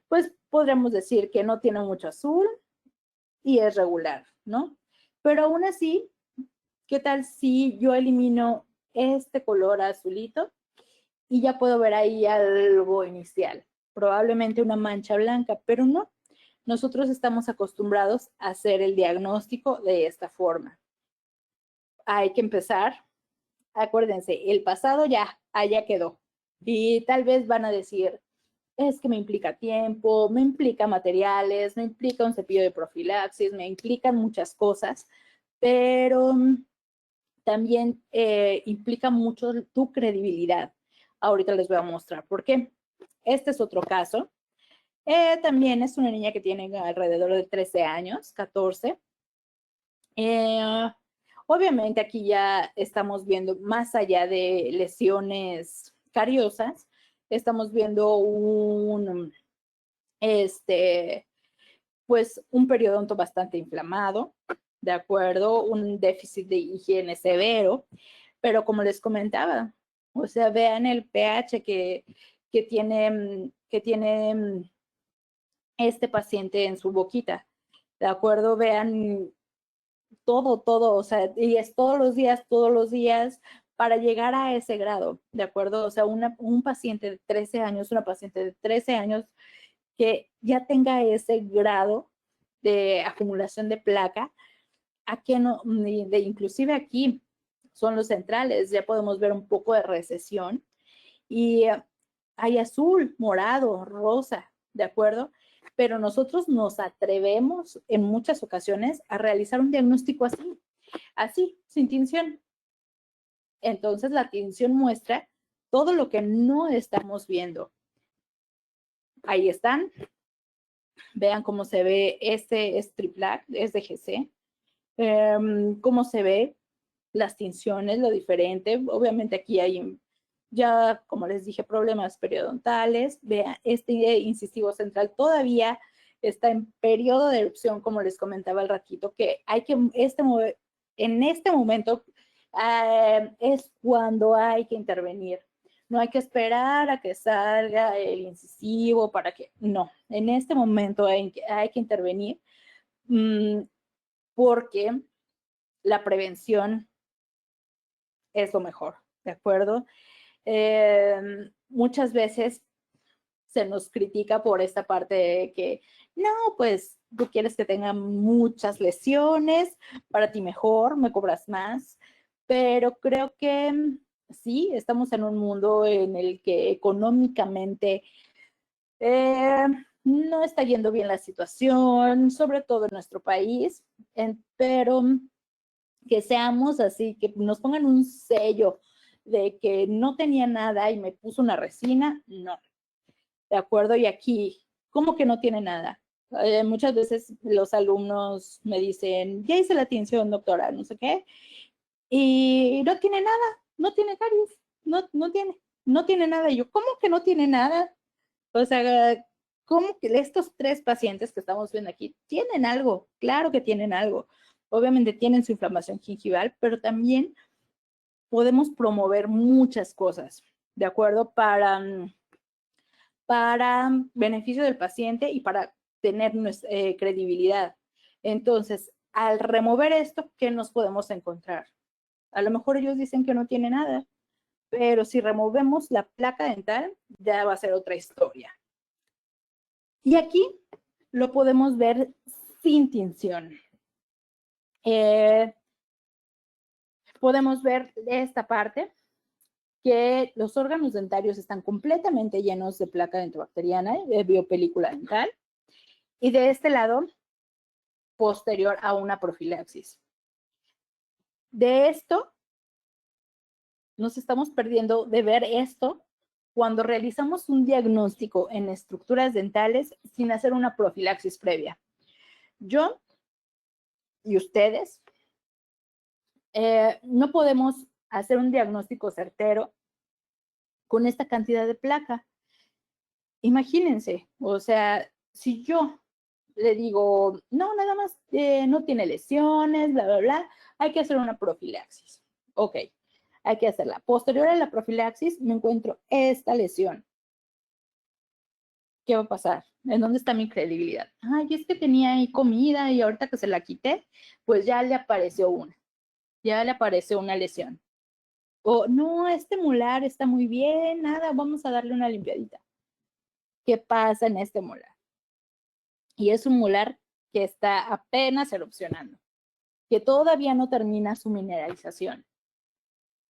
pues podríamos decir que no tiene mucho azul y es regular, ¿no? Pero aún así, ¿qué tal si yo elimino este color azulito y ya puedo ver ahí algo inicial? Probablemente una mancha blanca, pero no. Nosotros estamos acostumbrados a hacer el diagnóstico de esta forma. Hay que empezar. Acuérdense, el pasado ya, allá quedó. Y tal vez van a decir, es que me implica tiempo, me implica materiales, me implica un cepillo de profilaxis, me implican muchas cosas, pero también implica mucho tu credibilidad. Ahorita les voy a mostrar por qué. Este es otro caso. También es una niña que tiene alrededor de 13 años, 14. Obviamente aquí ya estamos viendo, más allá de lesiones cariosas, estamos viendo pues un periodonto bastante inflamado, ¿de acuerdo? Un déficit de higiene severo, pero como les comentaba, o sea, vean el pH que tiene este paciente en su boquita, ¿de acuerdo? Vean todo, o sea, y es todos los días, para llegar a ese grado, ¿de acuerdo? O sea, un paciente de 13 años, una paciente de 13 años que ya tenga ese grado de acumulación de placa, inclusive aquí son los centrales, ya podemos ver un poco de recesión, y hay azul, morado, rosa, ¿de acuerdo? pero nosotros nos atrevemos en muchas ocasiones a realizar un diagnóstico así, sin tinción. Entonces la tinción muestra todo lo que no estamos viendo. Ahí están. Vean cómo se ve, este es triplac, es de GC. Cómo se ve las tinciones, lo diferente. Obviamente aquí hay ya, como les dije, problemas periodontales. Vean, este incisivo central todavía está en periodo de erupción, como les comentaba al ratito, que hay que, en este momento es cuando hay que intervenir. No hay que esperar a que salga el incisivo para que, no, en este momento hay que intervenir porque la prevención es lo mejor, ¿de acuerdo? Muchas veces se nos critica por esta parte de que, no, pues tú quieres que tenga muchas lesiones, para ti mejor, me cobras más, pero creo que sí, estamos en un mundo en el que económicamente no está yendo bien la situación, sobre todo en nuestro país, pero que seamos así, que nos pongan un sello de que no tenía nada y me puso una resina, no. ¿De acuerdo? Y aquí, ¿cómo que no tiene nada? Muchas veces los alumnos me dicen, ya hice la tinción, doctora, no sé qué, y no tiene nada, no tiene caries, no tiene nada. Y yo, ¿cómo que no tiene nada? O sea, ¿cómo que estos 3 pacientes que estamos viendo aquí tienen algo? Claro que tienen algo. Obviamente tienen su inflamación gingival, pero también podemos promover muchas cosas, ¿de acuerdo? Para beneficio del paciente y para tener credibilidad. Entonces, al remover esto, ¿qué nos podemos encontrar? A lo mejor ellos dicen que no tiene nada, pero si removemos la placa dental, ya va a ser otra historia. Y aquí lo podemos ver sin tinción. Podemos ver esta parte que los órganos dentarios están completamente llenos de placa dentobacteriana, de biopelícula dental, y de este lado, posterior a una profilaxis. De esto, nos estamos perdiendo de ver esto cuando realizamos un diagnóstico en estructuras dentales sin hacer una profilaxis previa. Yo y ustedes no podemos hacer un diagnóstico certero con esta cantidad de placa. Imagínense, o sea, si yo le digo, no, nada más no tiene lesiones, bla, bla, bla, hay que hacer una profilaxis. Ok, hay que hacerla. Posterior a la profilaxis, me encuentro esta lesión. ¿Qué va a pasar? ¿En dónde está mi credibilidad? Ay, es que tenía ahí comida y ahorita que se la quité, pues ya le apareció una lesión. O no, este molar está muy bien, nada, vamos a darle una limpiadita. ¿Qué pasa en este molar? Y es un molar que está apenas erupcionando, que todavía no termina su mineralización,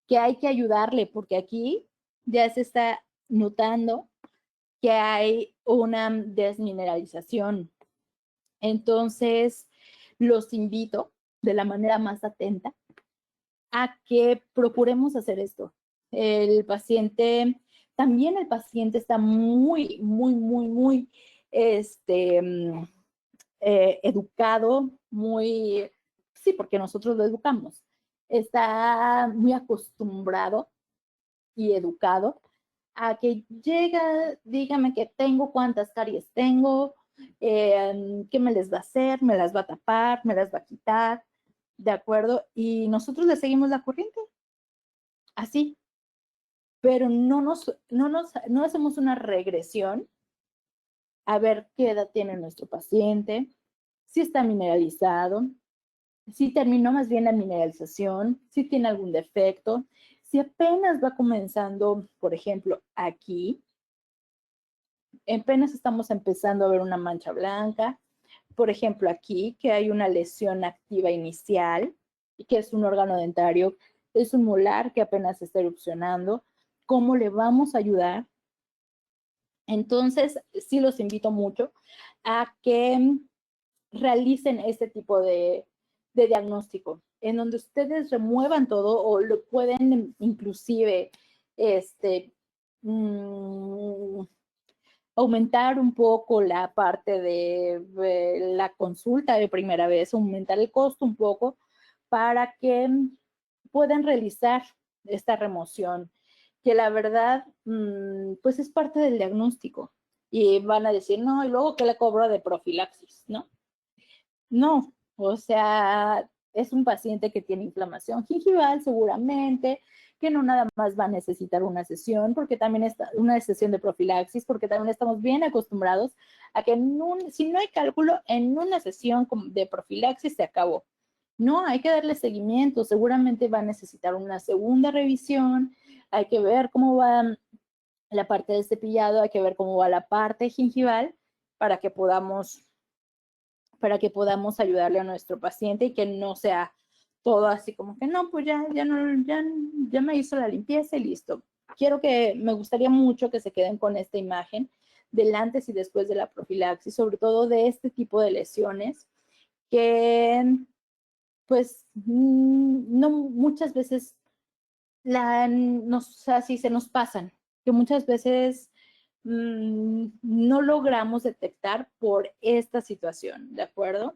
que hay que ayudarle porque aquí ya se está notando que hay una desmineralización. Entonces, los invito de la manera más atenta a que procuremos hacer esto. También el paciente está muy, muy, muy, muy educado, sí, porque nosotros lo educamos, está muy acostumbrado y educado a que llega, dígame que tengo, cuántas caries tengo, qué me les va a hacer, me las va a tapar, me las va a quitar, ¿de acuerdo? Y nosotros le seguimos la corriente, así, pero no hacemos una regresión a ver qué edad tiene nuestro paciente, si está mineralizado, si terminó más bien la mineralización, si tiene algún defecto, si apenas va comenzando, por ejemplo, aquí, apenas estamos empezando a ver una mancha blanca, por ejemplo, aquí, que hay una lesión activa inicial, y que es un órgano dentario, es un molar que apenas está erupcionando, ¿cómo le vamos a ayudar? Entonces, sí los invito mucho a que realicen este tipo de diagnóstico, en donde ustedes remuevan todo o lo pueden inclusive aumentar un poco la parte de la consulta de primera vez, aumentar el costo un poco para que puedan realizar esta remoción, que la verdad, pues es parte del diagnóstico. Y van a decir, no, y luego que le cobro de profilaxis, ¿no? No, o sea, es un paciente que tiene inflamación gingival seguramente, que no nada más va a necesitar una sesión, porque también está una sesión de profilaxis, porque también estamos bien acostumbrados a que si no hay cálculo, en una sesión de profilaxis se acabó. No, hay que darle seguimiento, seguramente va a necesitar una segunda revisión, hay que ver cómo va la parte del cepillado, hay que ver cómo va la parte gingival para que podamos ayudarle a nuestro paciente y que no sea todo así como que no, pues ya me hizo la limpieza y listo. Me gustaría mucho que se queden con esta imagen del antes y después de la profilaxis, sobre todo de este tipo de lesiones que pues no muchas veces así se nos pasan, que muchas veces no logramos detectar por esta situación, ¿de acuerdo?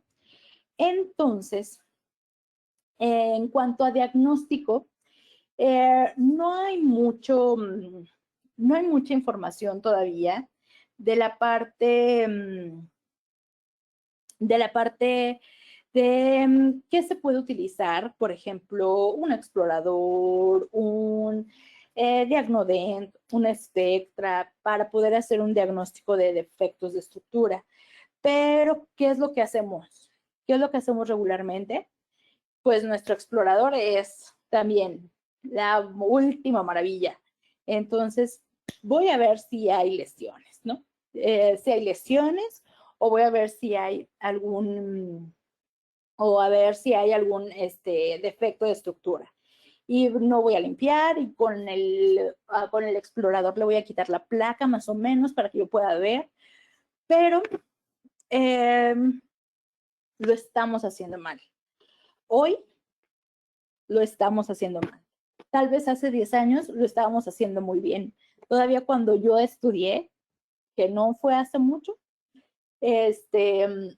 Entonces, en cuanto a diagnóstico, no hay no hay mucha información todavía de la parte, de qué se puede utilizar, por ejemplo, un explorador, un Diagnodent, un Spectra, para poder hacer un diagnóstico de defectos de estructura. Pero, ¿qué es lo que hacemos? ¿Qué es lo que hacemos regularmente? Pues nuestro explorador es también la última maravilla. Entonces, voy a ver si hay lesiones, ¿no? Si hay lesiones, o voy a ver si hay algún defecto de estructura. Y no voy a limpiar y con el explorador le voy a quitar la placa más o menos para que yo pueda ver, pero lo estamos haciendo mal. Hoy lo estamos haciendo mal. Tal vez hace 10 años lo estábamos haciendo muy bien. Todavía cuando yo estudié, que no fue hace mucho, el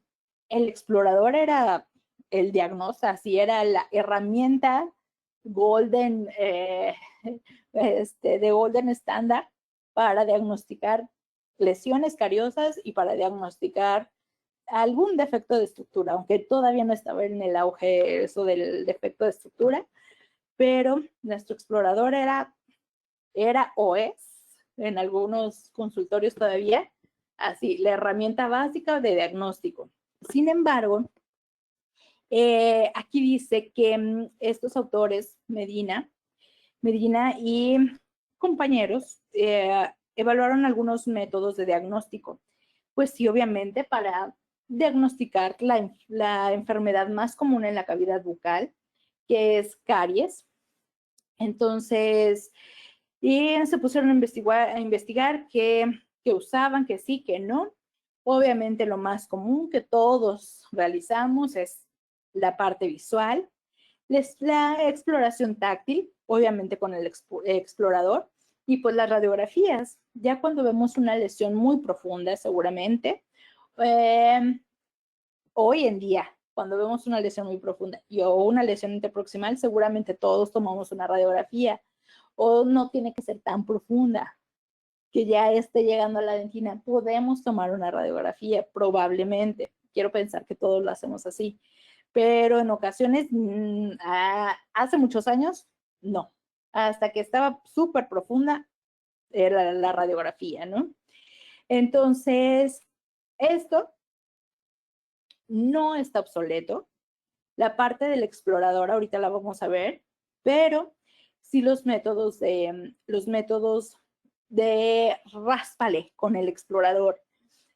explorador era el diagnóstico, así era la herramienta golden, de golden standard para diagnosticar lesiones cariosas y para diagnosticar algún defecto de estructura, aunque todavía no estaba en el auge eso del defecto de estructura, pero nuestro explorador era o es, en algunos consultorios todavía, así, la herramienta básica de diagnóstico. Sin embargo, aquí dice que estos autores, Medina y compañeros, evaluaron algunos métodos de diagnóstico. Pues sí, obviamente, para diagnosticar la enfermedad más común en la cavidad bucal, que es caries. Entonces, y se pusieron a investigar qué usaban, que sí, que no. Obviamente lo más común que todos realizamos es la parte visual, la exploración táctil, obviamente con el explorador, y pues las radiografías. Ya cuando vemos una lesión muy profunda, seguramente, hoy en día, cuando vemos una lesión muy profunda o una lesión interproximal, seguramente todos tomamos una radiografía, o no tiene que ser tan profunda que ya esté llegando a la dentina. Podemos tomar una radiografía, probablemente. Quiero pensar que todos lo hacemos así, pero en ocasiones, hace muchos años, no. Hasta que estaba súper profunda era la radiografía, ¿no? Entonces, esto no está obsoleto. La parte del explorador ahorita la vamos a ver, pero sí los métodos de ráspale con el explorador.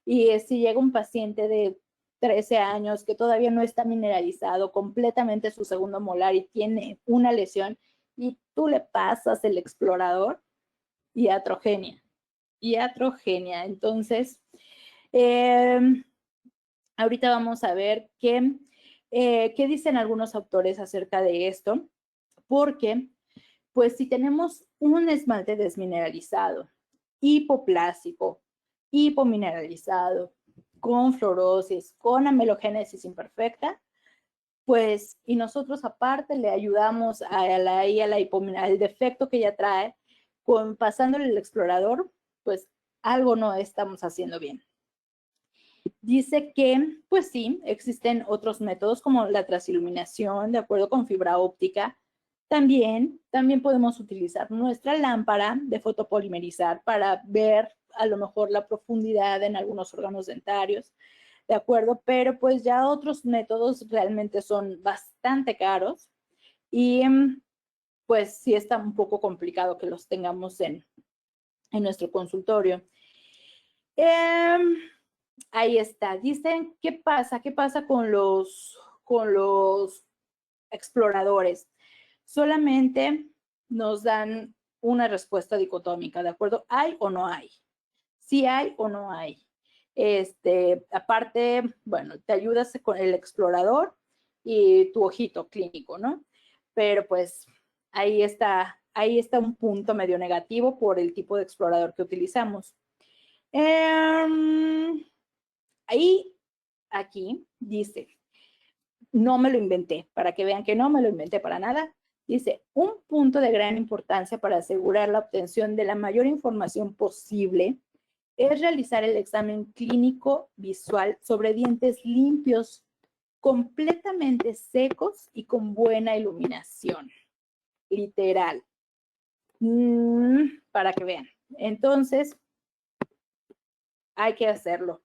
Y si llega un paciente de 13 años que todavía no está mineralizado completamente su segundo molar y tiene una lesión, y tú le pasas el explorador, iatrogenia. Entonces, Ahorita vamos a ver qué dicen algunos autores acerca de esto, porque pues si tenemos un esmalte desmineralizado, hipoplástico, hipomineralizado, con fluorosis, con amelogénesis imperfecta, pues, y nosotros aparte le ayudamos al defecto que ya trae, pasándole el explorador, pues algo no estamos haciendo bien. Dice que, pues sí, existen otros métodos como la transiluminación, de acuerdo con fibra óptica. También podemos utilizar nuestra lámpara de fotopolimerizar para ver a lo mejor la profundidad en algunos órganos dentarios, ¿de acuerdo? Pero pues ya otros métodos realmente son bastante caros y pues sí está un poco complicado que los tengamos en nuestro consultorio. Ahí está. Dicen, ¿qué pasa? ¿Qué pasa con los exploradores? Solamente nos dan una respuesta dicotómica, ¿de acuerdo? ¿Hay o no hay? ¿Sí hay o no hay? Aparte, bueno, te ayudas con el explorador y tu ojito clínico, ¿no? Pero pues ahí está un punto medio negativo por el tipo de explorador que utilizamos. Aquí dice, no me lo inventé, para que vean que no me lo inventé para nada. Dice, un punto de gran importancia para asegurar la obtención de la mayor información posible es realizar el examen clínico visual sobre dientes limpios, completamente secos y con buena iluminación. Literal. Para que vean. Entonces, hay que hacerlo.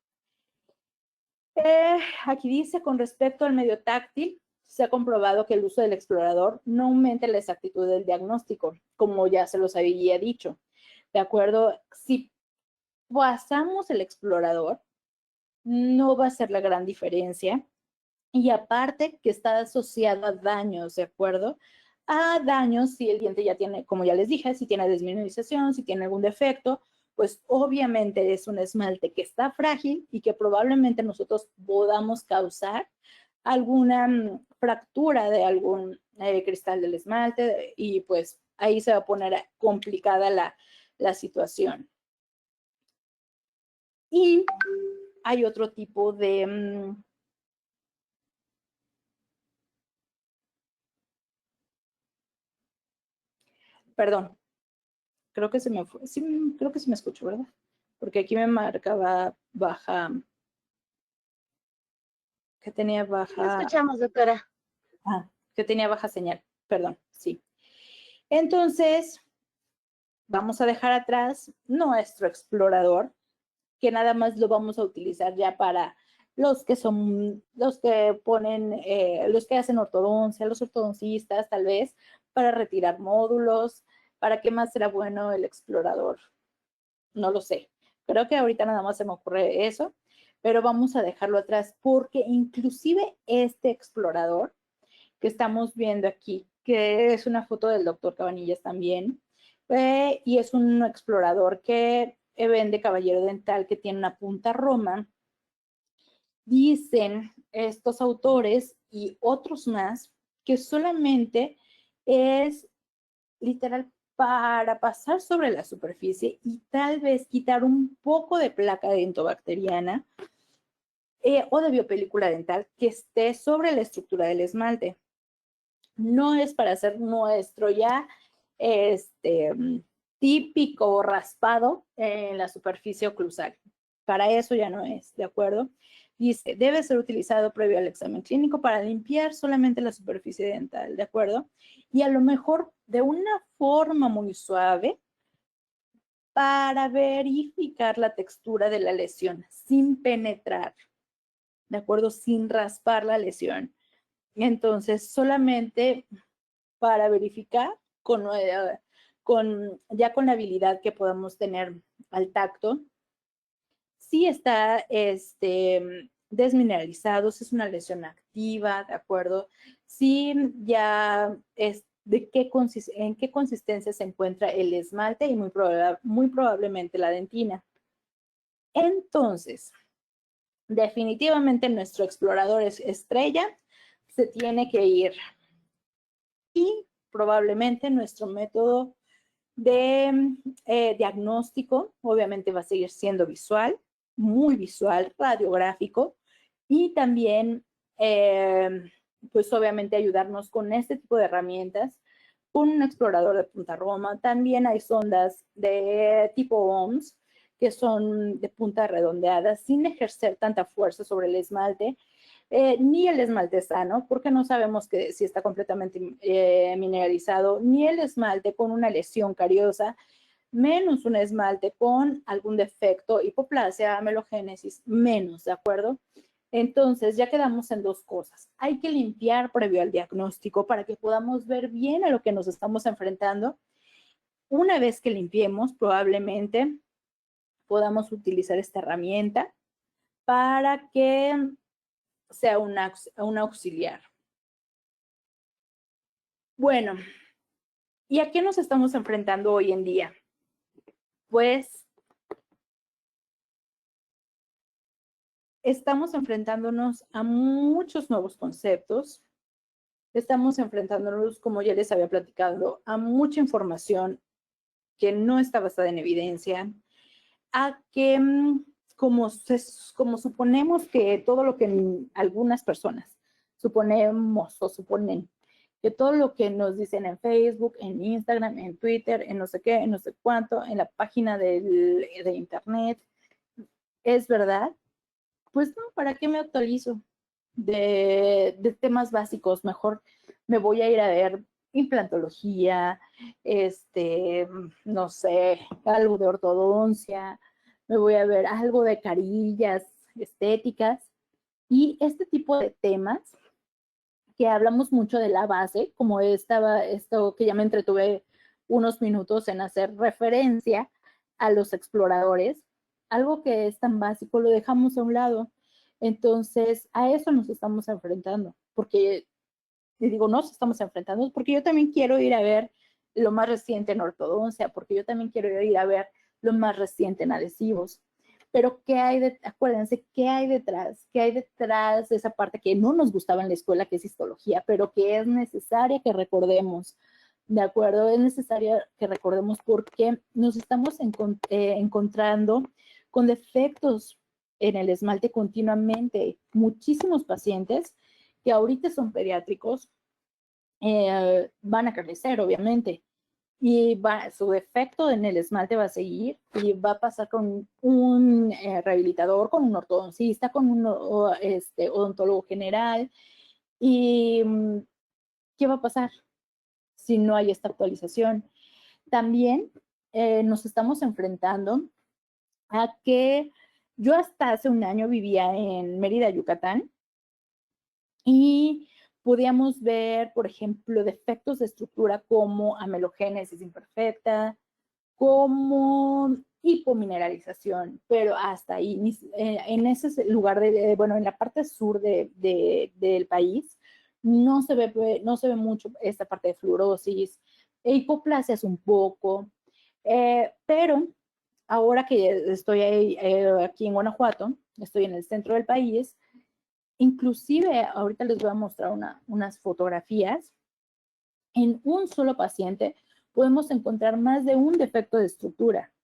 Aquí dice, con respecto al medio táctil, se ha comprobado que el uso del explorador no aumenta la exactitud del diagnóstico, como ya se los había dicho. ¿De acuerdo? Si pasamos el explorador, no va a ser la gran diferencia. Y aparte que está asociado a daños, ¿de acuerdo? A daños si el diente ya tiene, como ya les dije, si tiene desmineralización, si tiene algún defecto, pues obviamente es un esmalte que está frágil y que probablemente nosotros podamos causar alguna fractura de algún cristal del esmalte y pues ahí se va a poner complicada la situación. Y hay otro tipo de... perdón, creo que se me fue, sí, creo que se me escuchó, ¿verdad? Porque aquí me marcaba baja, que tenía baja... La escuchamos, doctora. Que tenía baja señal, perdón, sí. Entonces, vamos a dejar atrás nuestro explorador, que nada más lo vamos a utilizar ya para los que son, los que ponen, los que hacen ortodoncia, los ortodoncistas tal vez, para retirar módulos. ¿Para qué más será bueno el explorador? No lo sé. Creo que ahorita nada más se me ocurre eso, pero vamos a dejarlo atrás porque inclusive este explorador que estamos viendo aquí, que es una foto del doctor Cabanillas también, y es un explorador que vende Caballero Dental, que tiene una punta roma. Dicen estos autores y otros más que solamente es literal para pasar sobre la superficie y tal vez quitar un poco de placa dentobacteriana o de biopelícula dental que esté sobre la estructura del esmalte. No es para hacer nuestro ya típico raspado en la superficie oclusal. Para eso ya no es, ¿de acuerdo? Dice, debe ser utilizado previo al examen clínico para limpiar solamente la superficie dental, ¿de acuerdo? Y a lo mejor de una forma muy suave para verificar la textura de la lesión sin penetrar, ¿de acuerdo? Sin raspar la lesión. Entonces, solamente para verificar ya con la habilidad que podamos tener al tacto, si está desmineralizado, si es una lesión activa, ¿de acuerdo? Si ya es en qué consistencia se encuentra el esmalte y muy probablemente la dentina. Entonces, definitivamente nuestro explorador estrella se tiene que ir. Y probablemente nuestro método de diagnóstico obviamente va a seguir siendo visual, muy visual, radiográfico, y también pues obviamente ayudarnos con este tipo de herramientas, con un explorador de punta Roma. También hay sondas de tipo OMS, que son de punta redondeada, sin ejercer tanta fuerza sobre el esmalte, ni el esmalte sano, porque no sabemos que si está completamente mineralizado, ni el esmalte con una lesión cariosa, menos un esmalte con algún defecto, hipoplasia, amelogénesis, menos, ¿de acuerdo? Entonces, ya quedamos en dos cosas. Hay que limpiar previo al diagnóstico para que podamos ver bien a lo que nos estamos enfrentando. Una vez que limpiemos, probablemente podamos utilizar esta herramienta para que sea un auxiliar. Bueno, ¿y a qué nos estamos enfrentando hoy en día? Pues estamos enfrentándonos a muchos nuevos conceptos. Estamos enfrentándonos, como ya les había platicado, a mucha información que no está basada en evidencia, a que como suponemos que todo lo que algunas personas suponemos o suponen, que todo lo que nos dicen en Facebook, en Instagram, en Twitter, en no sé qué, en no sé cuánto, en la página de internet, es verdad, pues no, ¿para qué me actualizo de temas básicos? Mejor me voy a ir a ver implantología, no sé, algo de ortodoncia, me voy a ver algo de carillas estéticas y este tipo de temas que hablamos mucho de la base, como esto que ya me entretuve unos minutos en hacer referencia a los exploradores, algo que es tan básico lo dejamos a un lado. Entonces, a eso nos estamos enfrentando, porque, y digo, nos estamos enfrentando, porque yo también quiero ir a ver lo más reciente en ortodoncia, porque yo también quiero ir a ver lo más reciente en adhesivos. Pero ¿qué hay acuérdense, qué hay detrás? ¿Qué hay detrás de esa parte que no nos gustaba en la escuela, que es histología, pero que es necesaria que recordemos? ¿De acuerdo? Es necesaria que recordemos porque nos estamos encontrando con defectos en el esmalte continuamente. Muchísimos pacientes que ahorita son pediátricos van a crecer, obviamente, y su efecto en el esmalte va a seguir y va a pasar con un rehabilitador, con un ortodoncista, con un odontólogo general. ¿Y qué va a pasar si no hay esta actualización? También nos estamos enfrentando a que yo hasta hace un año vivía en Mérida, Yucatán, y podíamos ver, por ejemplo, defectos de estructura como amelogénesis imperfecta, como hipomineralización, pero hasta ahí, en ese lugar, bueno, en la parte sur del país, no se ve mucho esta parte de fluorosis, hipoplasias un poco, pero ahora que estoy aquí en Guanajuato, estoy en el centro del país, inclusive ahorita les voy a mostrar unas fotografías. En un solo paciente podemos encontrar más de un defecto de estructura.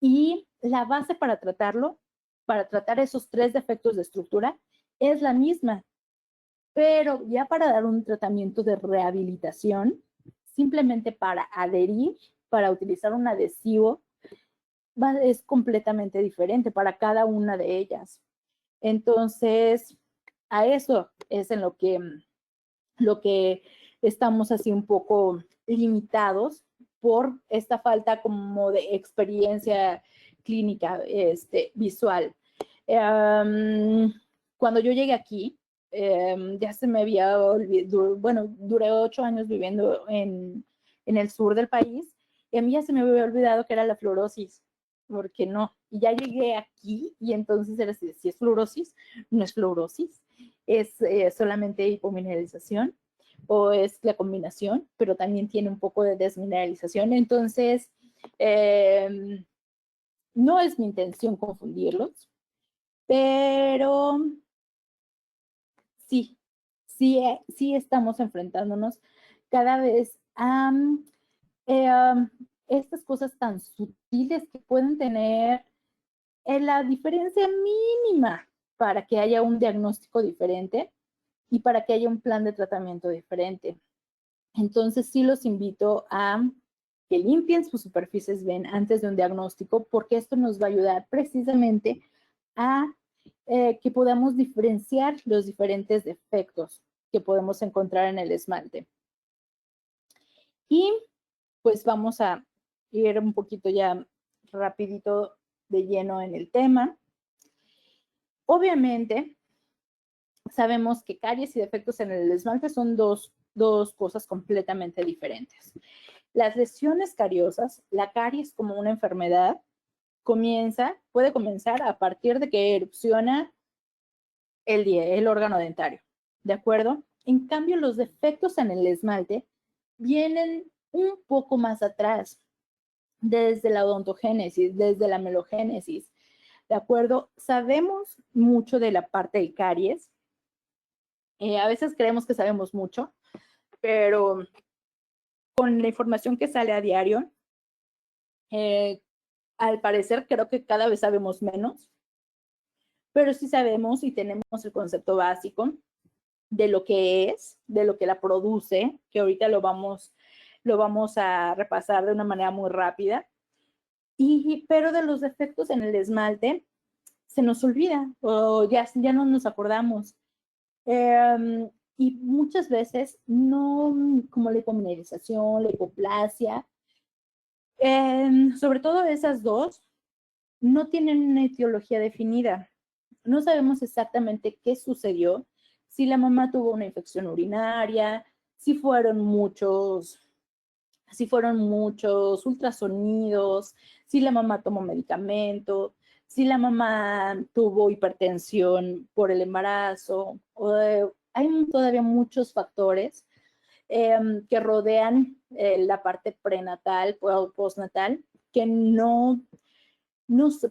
Y la base para tratarlo, para tratar esos 3 defectos de estructura, es la misma. Pero ya para dar un tratamiento de rehabilitación, simplemente para adherir, para utilizar un adhesivo, es completamente diferente para cada una de ellas. Entonces, a eso es en lo que estamos así un poco limitados por esta falta como de experiencia clínica visual. Cuando yo llegué aquí, ya se me había olvidado, bueno, duré 8 años viviendo en el sur del país y a mí ya se me había olvidado que era la fluorosis, porque no, y ya llegué aquí y entonces era así, si es fluorosis, no es fluorosis, es solamente hipomineralización o es la combinación, pero también tiene un poco de desmineralización. Entonces, no es mi intención confundirlos, Pero sí estamos enfrentándonos cada vez a estas cosas tan sutiles que pueden tener la diferencia mínima para que haya un diagnóstico diferente y para que haya un plan de tratamiento diferente. Entonces sí los invito a que limpien sus superficies ven antes de un diagnóstico, porque esto nos va a ayudar precisamente a que podamos diferenciar los diferentes defectos que podemos encontrar en el esmalte. Y pues vamos a ir un poquito ya rapidito de lleno en el tema. Obviamente, sabemos que caries y defectos en el esmalte son dos cosas completamente diferentes. Las lesiones cariosas, la caries como una enfermedad, puede comenzar a partir de que erupciona el órgano dentario, ¿de acuerdo? En cambio, los defectos en el esmalte vienen un poco más atrás, desde la odontogénesis, desde la melogénesis, ¿de acuerdo? Sabemos mucho de la parte de caries. A veces creemos que sabemos mucho, pero con la información que sale a diario, al parecer creo que cada vez sabemos menos, pero sí sabemos y tenemos el concepto básico de lo que es, de lo que la produce, que ahorita lo vamos a repasar de una manera muy rápida. Pero de los defectos en el esmalte se nos olvida o ya no nos acordamos. Y muchas veces no, como la hipomineralización, la hipoplasia, sobre todo esas dos, no tienen una etiología definida. No sabemos exactamente qué sucedió, si la mamá tuvo una infección urinaria, si fueron muchos ultrasonidos, si la mamá tomó medicamento, si la mamá tuvo hipertensión por el embarazo. Hay todavía muchos factores que rodean la parte prenatal o postnatal que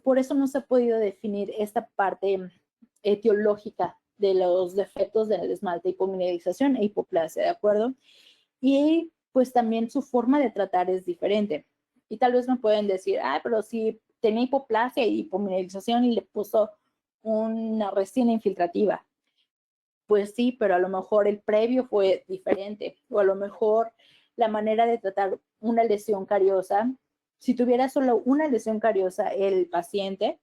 por eso no se ha podido definir esta parte etiológica de los defectos del esmalte, hipomineralización e hipoplasia, ¿de acuerdo? Y pues también su forma de tratar es diferente. Y tal vez me pueden decir, pero si tenía hipoplasia y hipomineralización y le puso una resina infiltrativa. Pues sí, pero a lo mejor el previo fue diferente, o a lo mejor la manera de tratar una lesión cariosa, si tuviera solo una lesión cariosa el paciente,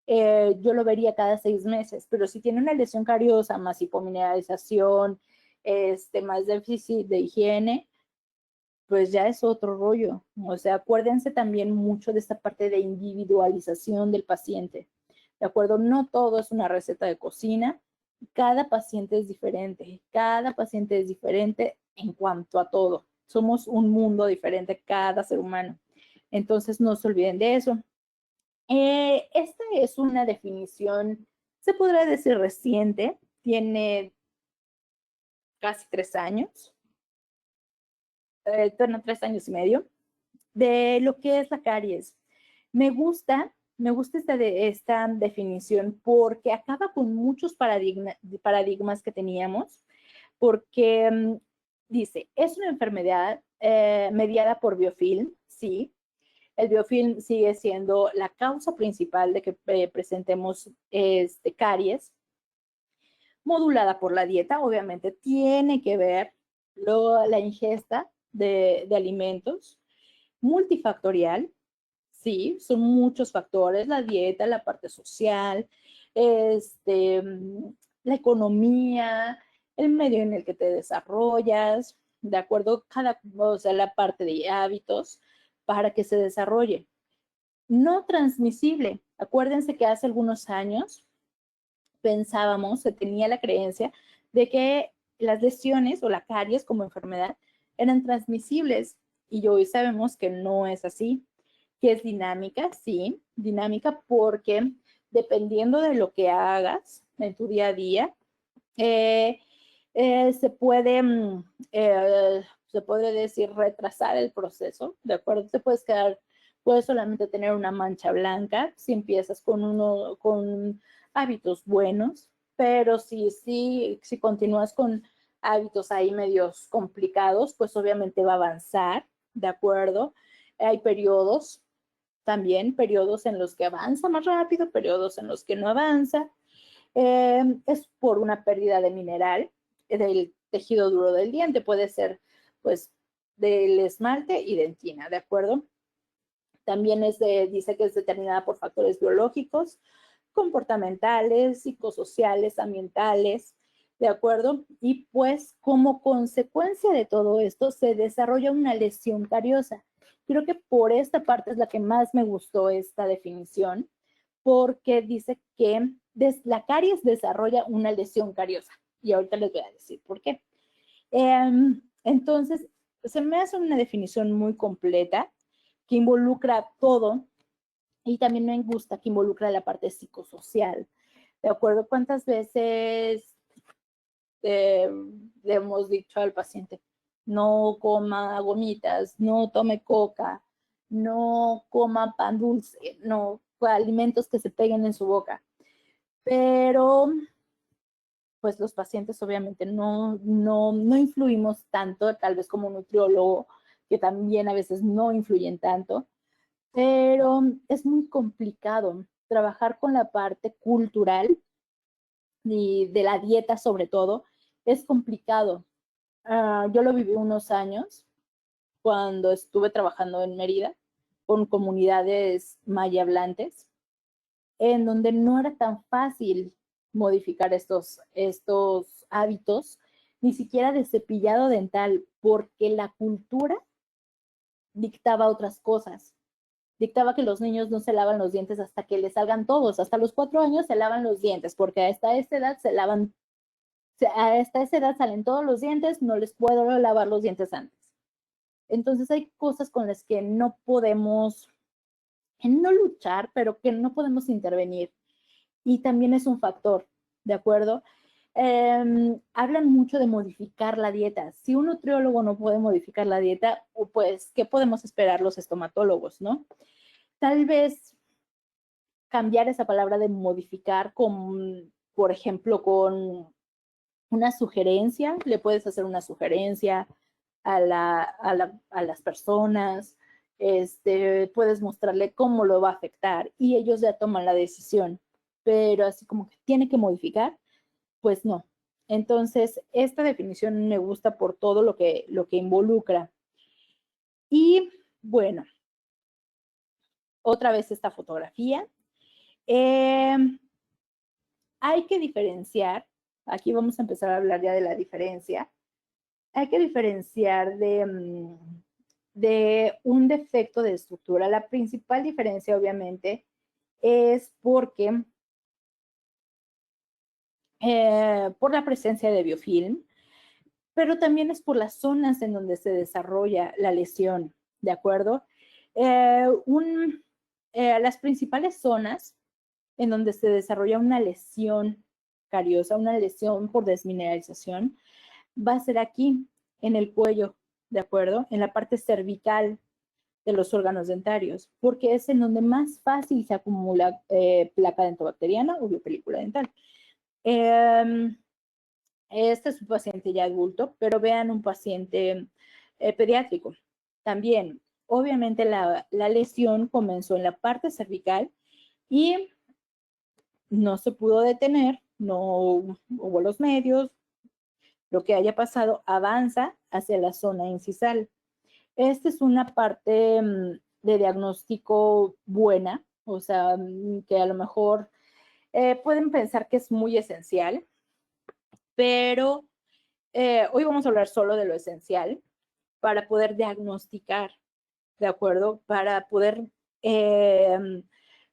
yo lo vería cada 6 meses, pero si tiene una lesión cariosa más hipomineralización, más déficit de higiene, pues ya es otro rollo. O sea, acuérdense también mucho de esta parte de individualización del paciente. ¿De acuerdo? No todo es una receta de cocina. Cada paciente es diferente. Cada paciente es diferente en cuanto a todo. Somos un mundo diferente cada ser humano. Entonces, no se olviden de eso. Esta es una definición, se podrá decir reciente, tiene casi 3 años, 3 años y medio, de lo que es la caries. Me gusta esta definición porque acaba con muchos paradigmas que teníamos, porque dice, es una enfermedad mediada por biofilm, sí. El biofilm sigue siendo la causa principal de que presentemos caries, modulada por la dieta, obviamente tiene que ver la ingesta de alimentos, multifactorial, sí, son muchos factores, la dieta, la parte social, la economía, el medio en el que te desarrollas, de acuerdo, o sea, la parte de hábitos para que se desarrolle. No transmisible. Acuérdense que hace algunos años se tenía la creencia de que las lesiones o la caries como enfermedad eran transmisibles y hoy sabemos que no es así, que es dinámica, sí, dinámica porque dependiendo de lo que hagas en tu día a día, se puede decir retrasar el proceso, ¿de acuerdo? Puedes solamente tener una mancha blanca si empiezas con hábitos buenos, pero si continúas con hábitos ahí medios complicados, pues obviamente va a avanzar, ¿de acuerdo? Hay periodos también, periodos en los que avanza más rápido, periodos en los que no avanza. Es por una pérdida de mineral del tejido duro del diente, puede ser pues del esmalte y dentina, ¿de acuerdo? También dice que es determinada por factores biológicos, comportamentales, psicosociales, ambientales, ¿de acuerdo? Y pues como consecuencia de todo esto se desarrolla una lesión cariosa. Creo que por esta parte es la que más me gustó esta definición, porque dice que la caries desarrolla una lesión cariosa. Y ahorita les voy a decir por qué. Entonces, se me hace una definición muy completa que involucra todo y también me gusta que involucra la parte psicosocial. ¿De acuerdo? ¿Cuántas veces le hemos dicho al paciente, no coma gomitas, no tome coca, no coma pan dulce, no alimentos que se peguen en su boca? Pero pues los pacientes obviamente no influimos tanto, tal vez como un nutriólogo, que también a veces no influyen tanto, pero es muy complicado trabajar con la parte cultural y de la dieta sobre todo, es complicado. Yo lo viví unos años cuando estuve trabajando en Mérida con comunidades maya hablantes, en donde no era tan fácil modificar estos hábitos, ni siquiera de cepillado dental, porque la cultura dictaba otras cosas. Dictaba que los niños no se lavan los dientes hasta que les salgan todos. Hasta los 4 años se lavan los dientes, porque hasta esta edad hasta esa edad salen todos los dientes, no les puedo lavar los dientes antes. Entonces hay cosas con las que no podemos, no luchar, pero que no podemos intervenir. Y también es un factor, ¿de acuerdo? Hablan mucho de modificar la dieta. Si un nutriólogo no puede modificar la dieta, pues, ¿qué podemos esperar los estomatólogos, no? Tal vez cambiar esa palabra de modificar con, por ejemplo, con una sugerencia, le puedes hacer una sugerencia a las personas, puedes mostrarle cómo lo va a afectar y ellos ya toman la decisión, pero así como que tiene que modificar, pues no. Entonces, esta definición me gusta por todo lo que involucra. Y bueno, otra vez esta fotografía. Hay que diferenciar, aquí vamos a empezar a hablar ya de la diferencia, hay que diferenciar de un defecto de estructura. La principal diferencia, obviamente, es porque por la presencia de biofilm, pero también es por las zonas en donde se desarrolla la lesión, ¿de acuerdo? Las principales zonas en donde se desarrolla una lesión cariosa, una lesión por desmineralización, va a ser aquí, en el cuello, ¿de acuerdo? En la parte cervical de los órganos dentarios, porque es en donde más fácil se acumula placa dentobacteriana o biopelícula dental. Este es un paciente ya adulto, pero vean un paciente pediátrico. También, obviamente, la lesión comenzó en la parte cervical y no se pudo detener, no hubo los medios, lo que haya pasado avanza hacia la zona incisal. Esta es una parte de diagnóstico buena, o sea, que a lo mejor pueden pensar que es muy esencial, pero hoy vamos a hablar solo de lo esencial para poder diagnosticar, ¿de acuerdo? Para poder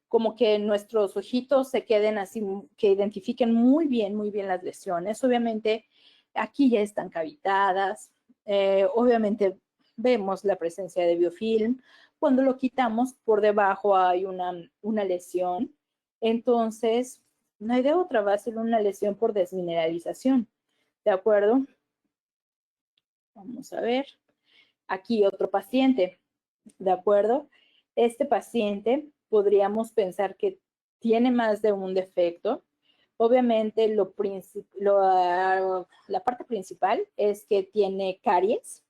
como que nuestros ojitos se queden así, que identifiquen muy bien las lesiones. Obviamente, aquí ya están cavitadas. Obviamente, vemos la presencia de biofilm. Cuando lo quitamos, por debajo hay una lesión. Entonces, no hay de otra, va a ser una lesión por desmineralización. ¿De acuerdo? Vamos a ver. Aquí otro paciente. ¿De acuerdo? Este paciente podríamos pensar que tiene más de un defecto, Obviamente, la parte principal es que tiene caries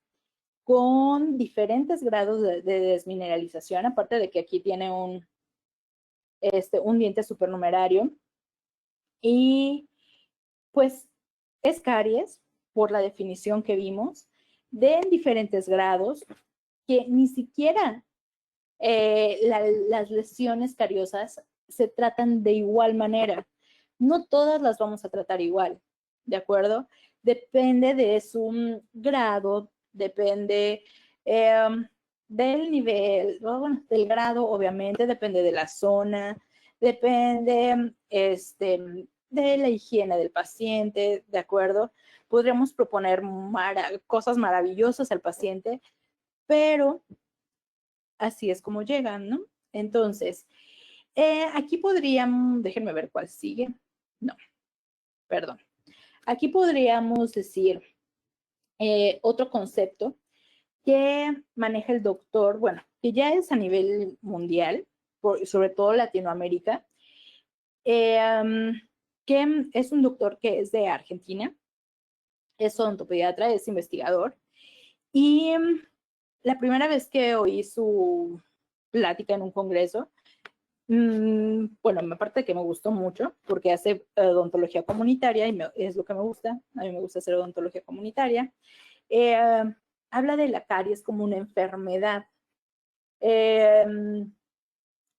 con diferentes grados de desmineralización, aparte de que aquí tiene un diente supernumerario. Y pues es caries, por la definición que vimos, de diferentes grados, que ni siquiera las lesiones cariosas se tratan de igual manera. No todas las vamos a tratar igual, ¿de acuerdo? Depende de su grado, depende del nivel, bueno, del grado, obviamente, depende de la zona, depende de la higiene del paciente, ¿de acuerdo? Podríamos proponer cosas maravillosas al paciente, pero así es como llegan, ¿no? Entonces, aquí podríamos, déjenme ver cuál sigue. No, perdón. Aquí podríamos decir otro concepto que maneja el doctor, bueno, que ya es a nivel mundial, sobre todo Latinoamérica, que es un doctor que es de Argentina, es odontopediatra, es investigador, y la primera vez que oí su plática en un congreso, bueno, aparte de que me gustó mucho, porque hace odontología comunitaria y es lo que me gusta, a mí me gusta hacer odontología comunitaria, habla de la caries como una enfermedad.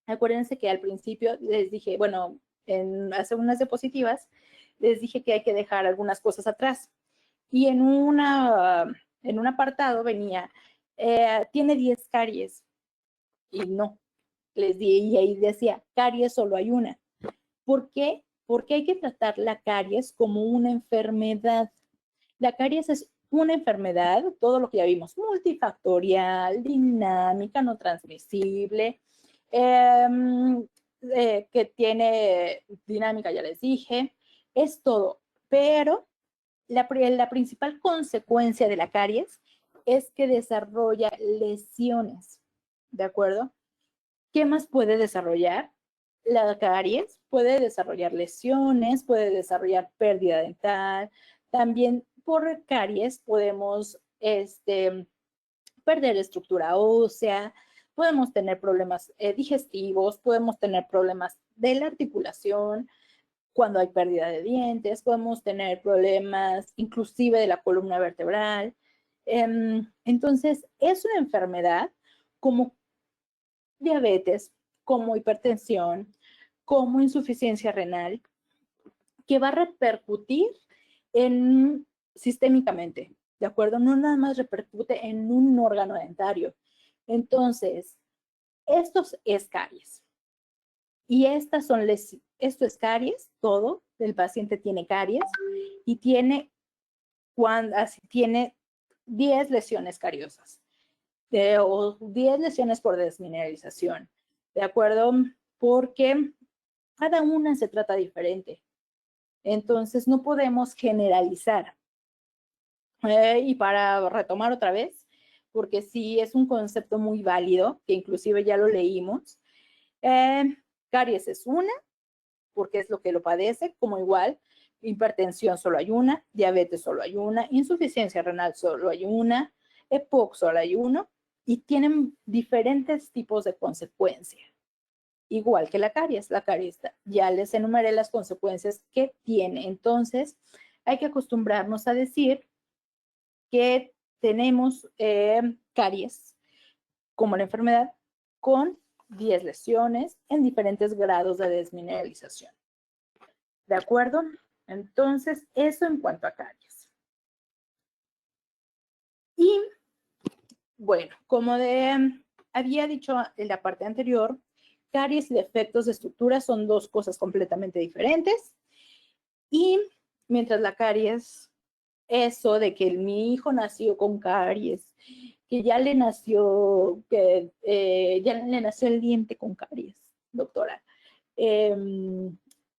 Acuérdense que al principio les dije, bueno, hace unas diapositivas, les dije que hay que dejar algunas cosas atrás. Y en un apartado venía, tiene 10 caries. Y no, les di, y ahí decía, caries solo hay una. ¿Por qué? Porque hay que tratar la caries como una enfermedad. La caries es una enfermedad, todo lo que ya vimos, multifactorial, dinámica, no transmisible, que tiene dinámica, ya les dije, es todo. Pero la principal consecuencia de la caries es que desarrolla lesiones, ¿de acuerdo? ¿Qué más puede desarrollar? La caries puede desarrollar lesiones, puede desarrollar pérdida dental. También por caries podemos perder estructura ósea, podemos tener problemas digestivos, podemos tener problemas de la articulación cuando hay pérdida de dientes, podemos tener problemas inclusive de la columna vertebral. Entonces, es una enfermedad como diabetes, como hipertensión, como insuficiencia renal, que va a repercutir sistémicamente, ¿de acuerdo? No nada más repercute en un órgano dentario. Entonces, esto es caries. Y esto es caries, todo, el paciente tiene caries y tiene 10 lesiones cariosas. O 10 lesiones por desmineralización, ¿de acuerdo? Porque cada una se trata diferente. Entonces, no podemos generalizar. Y para retomar otra vez, porque sí es un concepto muy válido, que inclusive ya lo leímos, caries es una, porque es lo que lo padece, como igual, hipertensión solo hay una, diabetes solo hay una, insuficiencia renal solo hay una, EPOC solo hay uno, y tienen diferentes tipos de consecuencias. Igual que la caries ya les enumeré las consecuencias que tiene. Entonces, hay que acostumbrarnos a decir que tenemos caries como la enfermedad con 10 lesiones en diferentes grados de desmineralización. ¿De acuerdo? Entonces, eso en cuanto a caries. Y bueno, como había dicho en la parte anterior, caries y defectos de estructura son dos cosas completamente diferentes. Y mientras la caries, eso de que mi hijo nació con caries, que ya le nació, el diente con caries, doctora.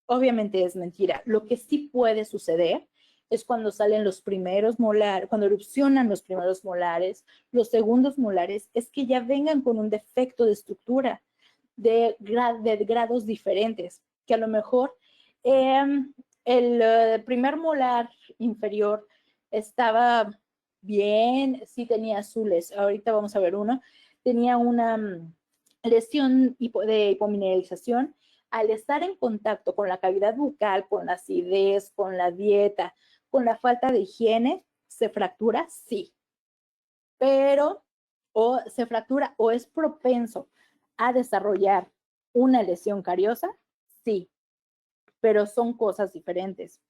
Obviamente es mentira. Lo que sí puede suceder es cuando salen los primeros molares, cuando erupcionan los primeros molares, los segundos molares, es que ya vengan con un defecto de estructura de grados diferentes, que a lo mejor El primer molar inferior estaba bien, sí tenía azules. Ahorita vamos a ver uno. Tenía una lesión de hipomineralización. Al estar en contacto con la cavidad bucal, con la acidez, con la dieta, con la falta de higiene, ¿se fractura? Sí. Pero o se fractura o es propenso a desarrollar una lesión cariosa, sí, pero son cosas diferentes.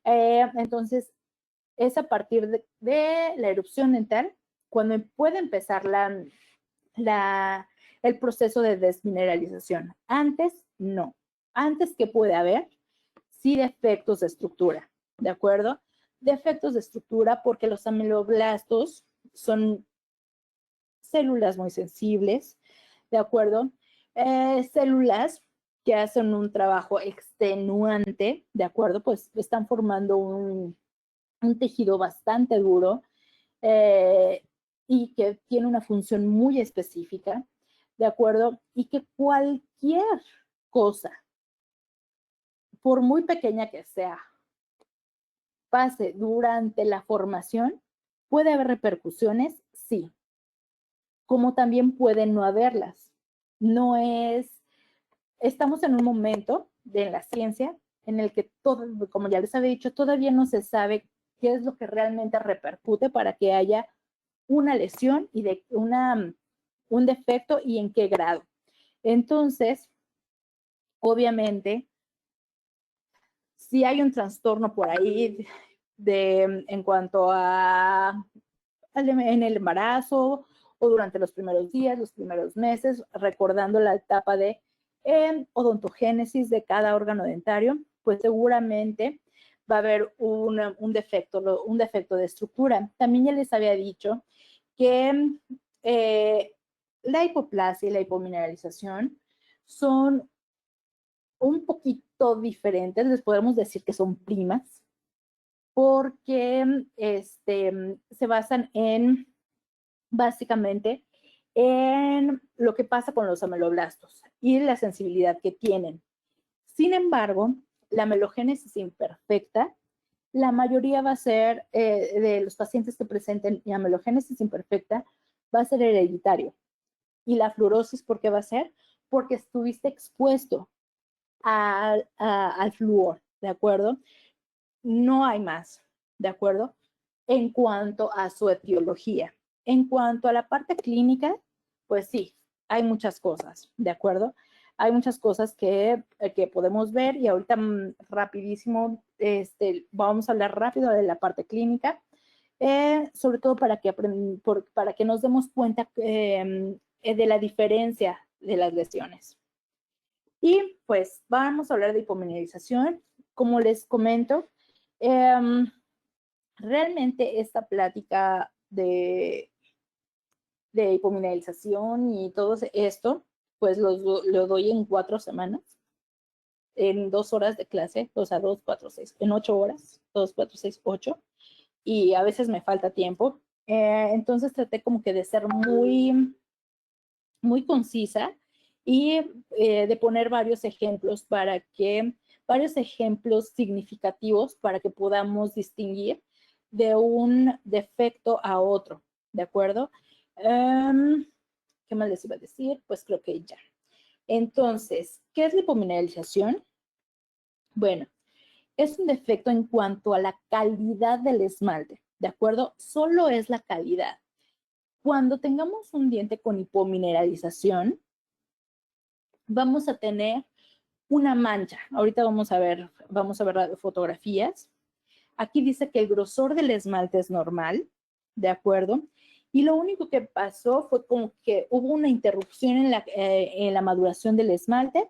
Entonces, es a partir de la erupción dental cuando puede empezar el proceso de desmineralización. Antes, no. Antes, ¿qué puede haber? Sí, defectos de estructura, ¿de acuerdo? Defectos de estructura porque los ameloblastos son células muy sensibles, ¿de acuerdo? Células que hacen un trabajo extenuante, ¿de acuerdo? Pues están formando un tejido bastante duro y que tiene una función muy específica, ¿de acuerdo? Y que cualquier cosa, por muy pequeña que sea, pase durante la formación, puede haber repercusiones, sí, como también pueden no haberlas. No es, estamos en un momento de la ciencia en el que todo, como ya les había dicho, todavía no se sabe qué es lo que realmente repercute para que haya una lesión y de un defecto y en qué grado. Entonces, obviamente, si hay un trastorno por ahí en cuanto a en el embarazo o durante los primeros días, los primeros meses, recordando la etapa de odontogénesis de cada órgano dentario, pues seguramente va a haber un defecto de estructura. También ya les había dicho que la hipoplasia y la hipomineralización son un poquito diferentes, les podemos decir que son primas, porque se basan en, básicamente, en lo que pasa con los ameloblastos y la sensibilidad que tienen. Sin embargo, la amelogénesis imperfecta, la mayoría va a ser de los pacientes que presenten amelogénesis imperfecta, va a ser hereditario. Y la fluorosis, ¿por qué va a ser? Porque estuviste expuesto al flúor, ¿de acuerdo? No hay más, ¿de acuerdo? En cuanto a su etiología. En cuanto a la parte clínica, pues sí, hay muchas cosas, ¿de acuerdo? Hay muchas cosas que podemos ver y ahorita rapidísimo, vamos a hablar rápido de la parte clínica, sobre todo para que nos demos cuenta de la diferencia de las lesiones. Y pues vamos a hablar de hipomineralización. Como les comento, realmente esta plática de hipomineralización y todo esto, pues lo doy en 4 semanas, en 2 horas de clase, o sea, 2, 4, 6, en 8 horas, 2, 4, 6, 8, y a veces me falta tiempo. Entonces traté como que de ser muy, muy concisa y de poner varios ejemplos varios ejemplos significativos para que podamos distinguir de un defecto a otro, ¿de acuerdo? ¿Qué más les iba a decir? Pues creo que ya. Entonces, ¿qué es la hipomineralización? Bueno, es un defecto en cuanto a la calidad del esmalte, ¿de acuerdo? Solo es la calidad. Cuando tengamos un diente con hipomineralización, vamos a tener una mancha. Ahorita vamos a ver fotografías. Aquí dice que el grosor del esmalte es normal, ¿de acuerdo? Y lo único que pasó fue como que hubo una interrupción en la maduración del esmalte.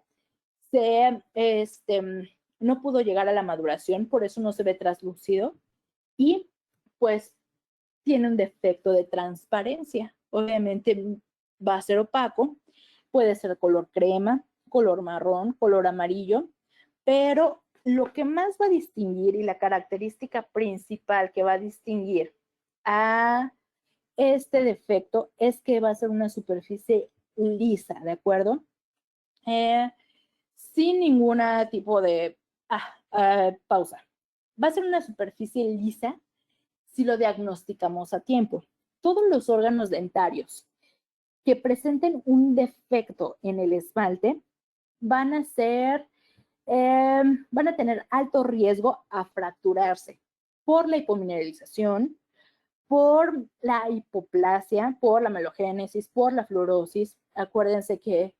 No pudo llegar a la maduración, por eso no se ve translúcido. Y pues tiene un defecto de transparencia. Obviamente va a ser opaco, puede ser color crema, color marrón, color amarillo, pero lo que más va a distinguir y la característica principal que va a distinguir a este defecto es que va a ser una superficie lisa, ¿de acuerdo? Sin ningún tipo de Pausa. Va a ser una superficie lisa si lo diagnosticamos a tiempo. Todos los órganos dentarios que presenten un defecto en el esmalte van a tener alto riesgo a fracturarse por la hipomineralización, por la hipoplasia, por la melogénesis, por la fluorosis. Acuérdense que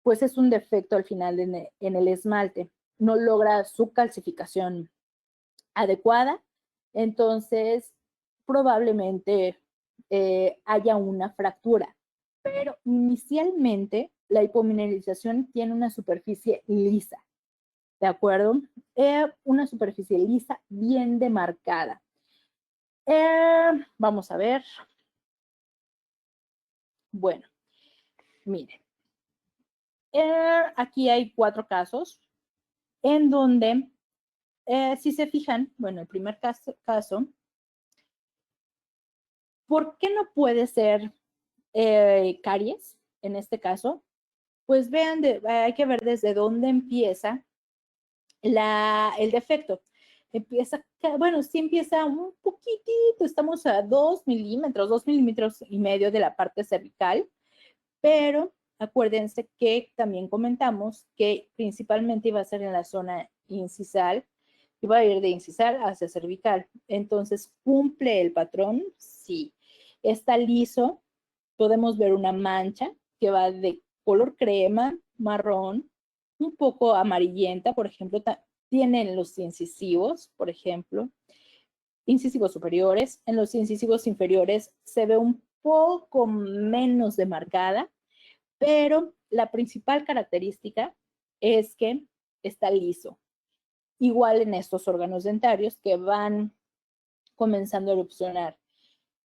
pues es un defecto al final en el esmalte. No logra su calcificación adecuada, entonces probablemente haya una fractura. Pero inicialmente la hipomineralización tiene una superficie lisa, ¿de acuerdo? Una superficie lisa bien demarcada. Vamos a ver. Bueno, miren. Aquí hay 4 casos en donde, si se fijan, bueno, el primer caso, ¿por qué no puede ser caries en este caso? Pues vean, hay que ver desde dónde empieza el defecto. Sí empieza un poquitito, estamos a 2 milímetros, 2,5 milímetros de la parte cervical, pero acuérdense que también comentamos que principalmente iba a ser en la zona incisal, iba a ir de incisal hacia cervical. Entonces, ¿cumple el patrón? Sí. Está liso, podemos ver una mancha que va de color crema, marrón, un poco amarillenta, por ejemplo, tienen los incisivos, por ejemplo, incisivos superiores. En los incisivos inferiores se ve un poco menos demarcada, pero la principal característica es que está liso. Igual en estos órganos dentarios que van comenzando a erupcionar.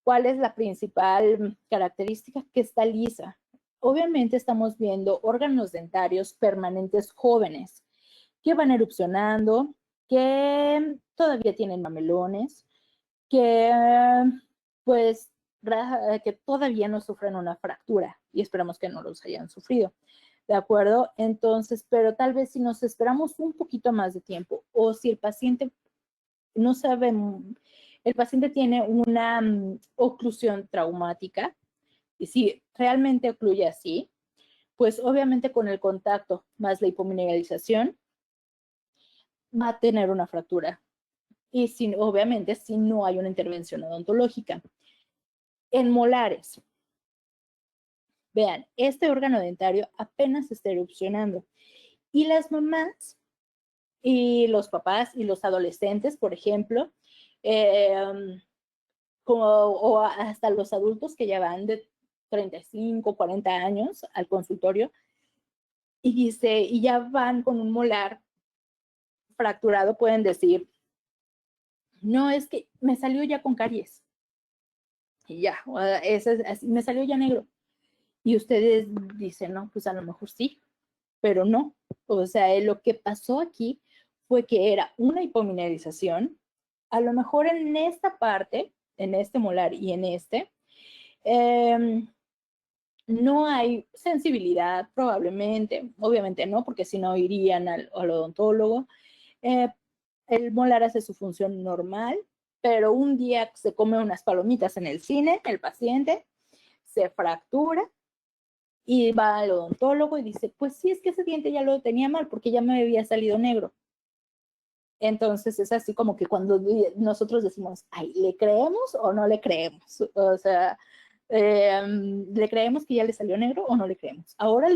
¿Cuál es la principal característica? Que está lisa. Obviamente estamos viendo órganos dentarios permanentes jóvenes que van erupcionando, que todavía tienen mamelones, que pues que todavía no sufren una fractura y esperamos que no los hayan sufrido. ¿De acuerdo? Entonces, pero tal vez si nos esperamos un poquito más de tiempo o si el paciente no sabe, el paciente tiene una oclusión traumática y si realmente ocluye así, pues obviamente con el contacto más la hipomineralización va a tener una fractura y obviamente si no hay una intervención odontológica. En molares, vean, este órgano dentario apenas está erupcionando y las mamás y los papás y los adolescentes, por ejemplo, o hasta los adultos que ya van de 35, 40 años al consultorio y ya van con un molar fracturado, pueden decir, no, es que me salió ya con caries. Y ya, me salió ya negro. Y ustedes dicen, no, pues a lo mejor sí, pero no. O sea, lo que pasó aquí fue que era una hipomineralización. A lo mejor en esta parte, en este molar y en este, no hay sensibilidad probablemente, obviamente no, porque si no irían al odontólogo. El molar hace su función normal, pero un día se come unas palomitas en el cine, el paciente se fractura y va al odontólogo y dice, pues sí, es que ese diente ya lo tenía mal porque ya me había salido negro. Entonces es así como que cuando nosotros decimos, ay, ¿le creemos o no le creemos? O sea, ¿le creemos que ya le salió negro o no le creemos? Ahora,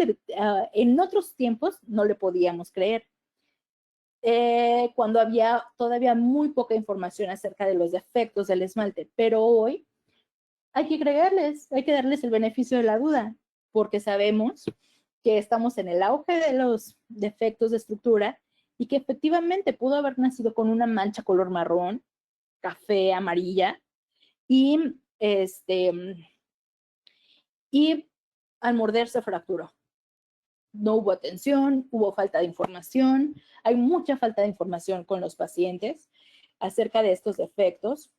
en otros tiempos no le podíamos creer. Cuando había todavía muy poca información acerca de los defectos del esmalte, pero hoy hay que creerles, hay que darles el beneficio de la duda, porque sabemos que estamos en el auge de los defectos de estructura y que efectivamente pudo haber nacido con una mancha color marrón, café, amarilla, y al morder se fracturó. No hubo atención, hubo falta de información, hay mucha falta de información con los pacientes acerca de estos defectos.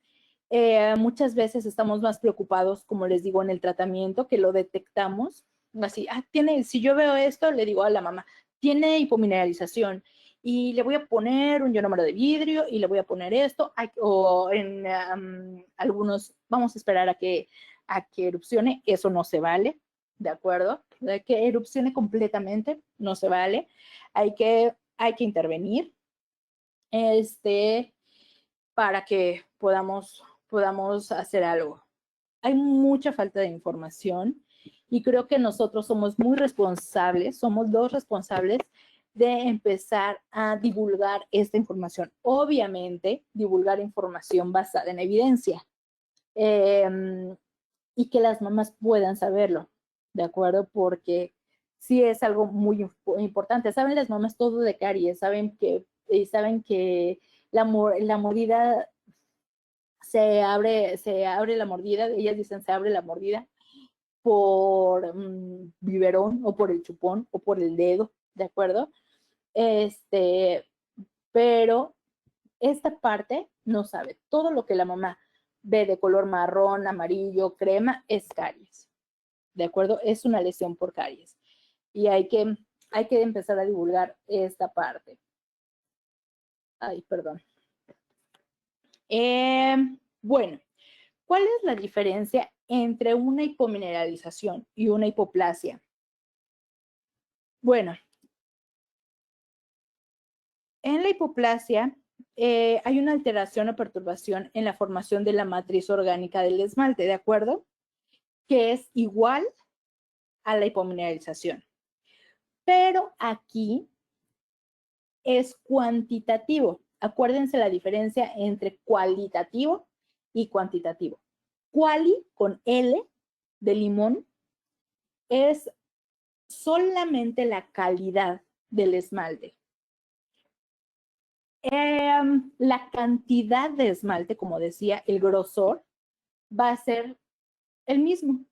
Muchas veces estamos más preocupados, como les digo, en el tratamiento, que lo detectamos. Así, si yo veo esto, le digo a la mamá, tiene hipomineralización. y le voy a poner un ionómero de vidrio y le voy a poner esto, o en algunos, vamos a esperar a que erupcione, eso no se vale, ¿de acuerdo? De que erupcione completamente, no se vale, hay que intervenir, para que podamos hacer algo. Hay mucha falta de información y creo que nosotros somos muy responsables, somos los responsables de empezar a divulgar esta información. Obviamente, divulgar información basada en evidencia y que las mamás puedan saberlo, ¿de acuerdo? Porque sí es algo muy importante. Saben las mamás todo de caries, saben que la mordida se abre la mordida, ellas dicen se abre la mordida por biberón o por el chupón o por el dedo, ¿de acuerdo? Pero esta parte no sabe. Todo lo que la mamá ve de color marrón, amarillo, crema, es caries, ¿de acuerdo? Es una lesión por caries. Y hay que empezar a divulgar esta parte. Ay, perdón. Bueno, ¿cuál es la diferencia entre una hipomineralización y una hipoplasia? Bueno, en la hipoplasia hay una alteración o perturbación en la formación de la matriz orgánica del esmalte, ¿de acuerdo? Que es igual a la hipomineralización. Pero aquí es cuantitativo. Acuérdense la diferencia entre cualitativo y cuantitativo. Quali, con L de limón, es solamente la calidad del esmalte. La cantidad de esmalte, como decía, el grosor, va a ser el mismo,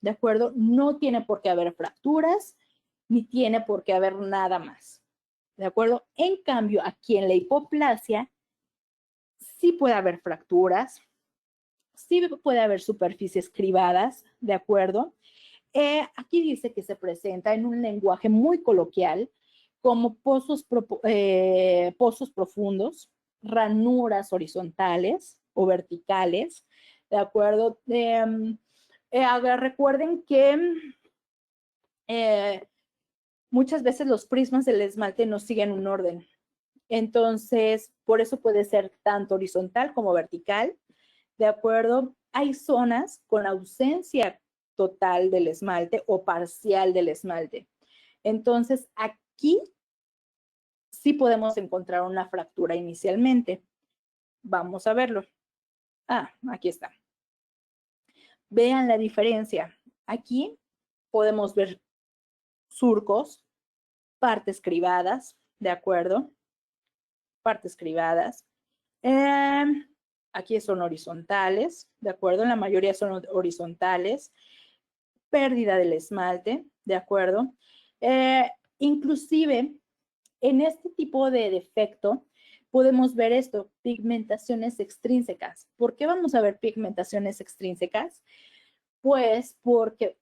¿de acuerdo? No tiene por qué haber fracturas, ni tiene por qué haber nada más, ¿de acuerdo? En cambio, aquí en la hipoplasia, sí puede haber fracturas, sí puede haber superficies cribadas, ¿de acuerdo? Aquí dice que se presenta en un lenguaje muy coloquial como pozos profundos, ranuras horizontales o verticales, ¿de acuerdo? Recuerden que muchas veces los prismas del esmalte no siguen un orden. Entonces, por eso puede ser tanto horizontal como vertical, ¿de acuerdo? Hay zonas con ausencia total del esmalte o parcial del esmalte. Entonces, aquí sí podemos encontrar una fractura inicialmente. Vamos a verlo. Aquí está. Vean la diferencia. Aquí podemos ver surcos, partes cribadas, ¿de acuerdo? Partes cribadas. Aquí son horizontales, ¿de acuerdo? En la mayoría son horizontales. Pérdida del esmalte, ¿de acuerdo? Inclusive, en este tipo de defecto, podemos ver esto, pigmentaciones extrínsecas. ¿Por qué vamos a ver pigmentaciones extrínsecas? Pues porque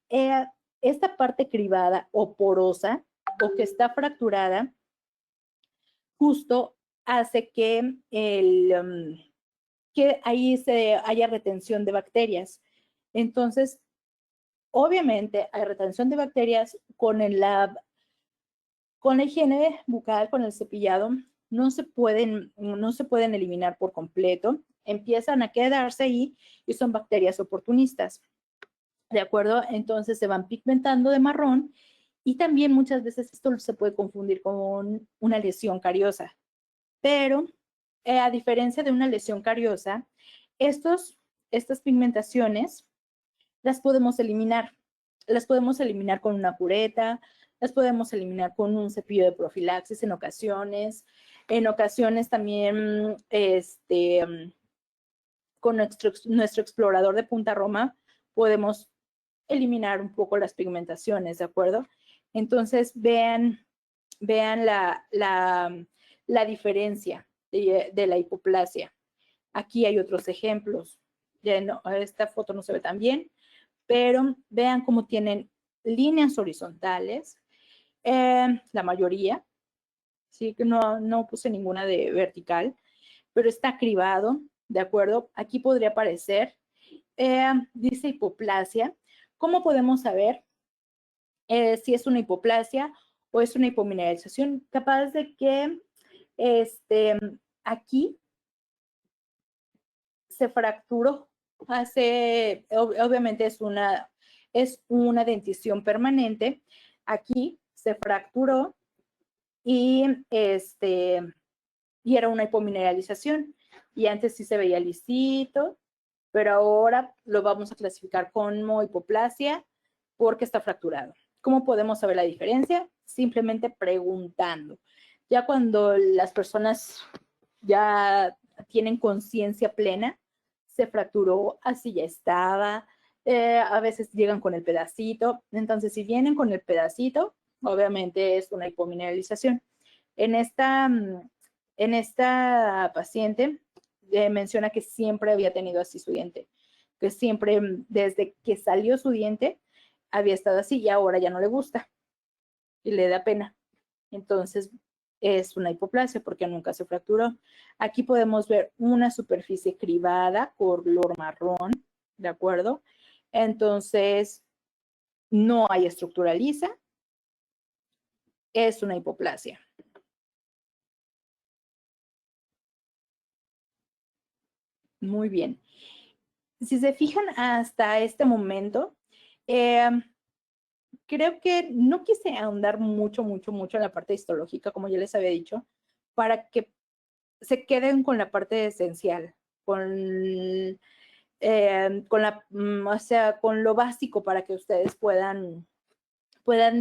esta parte cribada o porosa o que está fracturada justo hace que que ahí haya retención de bacterias. Entonces, obviamente hay retención de bacterias con la higiene bucal, con el cepillado, no se pueden eliminar por completo, empiezan a quedarse ahí y son bacterias oportunistas, ¿de acuerdo? Entonces se van pigmentando de marrón y también muchas veces esto se puede confundir con una lesión cariosa, pero a diferencia de una lesión cariosa, estas pigmentaciones las podemos eliminar. Las podemos eliminar con una cureta, las podemos eliminar con un cepillo de profilaxis en ocasiones. En ocasiones también con nuestro explorador de punta Roma podemos eliminar un poco las pigmentaciones, ¿de acuerdo? Entonces vean la diferencia de la hipoplasia. Aquí hay otros ejemplos. Ya no, esta foto no se ve tan bien, pero vean cómo tienen líneas horizontales, la mayoría, sí, que no puse ninguna de vertical, pero está cribado, ¿de acuerdo? Aquí podría aparecer, dice hipoplasia. ¿Cómo podemos saber si es una hipoplasia o es una hipomineralización? Capaz de que aquí se fracturó, obviamente es una dentición permanente, aquí se fracturó y y era una hipomineralización, y antes sí se veía lisito, pero ahora lo vamos a clasificar como hipoplasia porque está fracturado. ¿Cómo podemos saber la diferencia? Simplemente preguntando. Ya cuando las personas ya tienen conciencia plena, se fracturó, así ya estaba, a veces llegan con el pedacito, entonces si vienen con el pedacito, obviamente es una hipomineralización. En esta paciente menciona que siempre había tenido así su diente, que siempre, desde que salió su diente, había estado así y ahora ya no le gusta y le da pena. Entonces, es una hipoplasia porque nunca se fracturó. Aquí podemos ver una superficie cribada, color marrón, ¿de acuerdo? Entonces, no hay estructura lisa, es una hipoplasia. Muy bien. Si se fijan hasta este momento, creo que no quise ahondar mucho en la parte histológica, como ya les había dicho, para que se queden con la parte esencial, con o sea, con lo básico para que ustedes puedan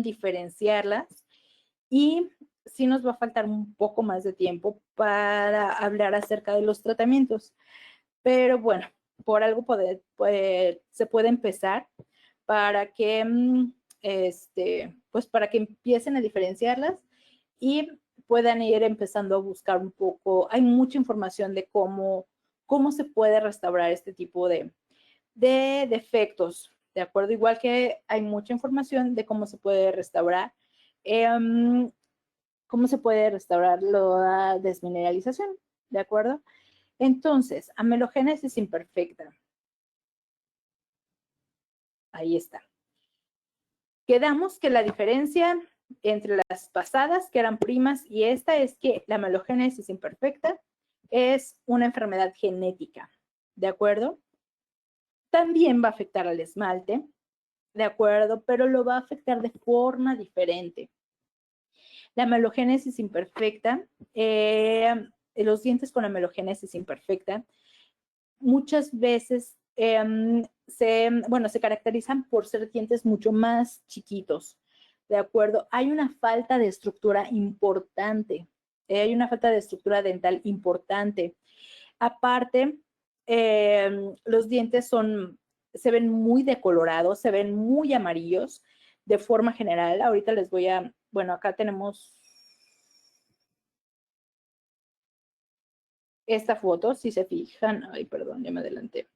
diferenciarlas. Y sí nos va a faltar un poco más de tiempo para hablar acerca de los tratamientos. Pero bueno, por algo se puede empezar para que, pues para que empiecen a diferenciarlas y puedan ir empezando a buscar un poco. Hay mucha información de cómo se puede restaurar este tipo de defectos, ¿de acuerdo? Igual que hay mucha información de cómo se puede restaurar, la desmineralización, ¿de acuerdo? Entonces, amelogénesis imperfecta. Ahí está. Quedamos que la diferencia entre las pasadas, que eran primas, y esta es que la amelogénesis imperfecta es una enfermedad genética, ¿de acuerdo? También va a afectar al esmalte, ¿de acuerdo? Pero lo va a afectar de forma diferente. La amelogénesis imperfecta, los dientes con amelogénesis imperfecta, muchas veces se caracterizan por ser dientes mucho más chiquitos, ¿de acuerdo? Hay una falta de estructura importante, hay una falta de estructura dental importante. Aparte, los dientes se ven muy decolorados, se ven muy amarillos de forma general. Ahorita les voy a, bueno, acá tenemos esta foto, si se fijan. Ay, perdón, ya me adelanté.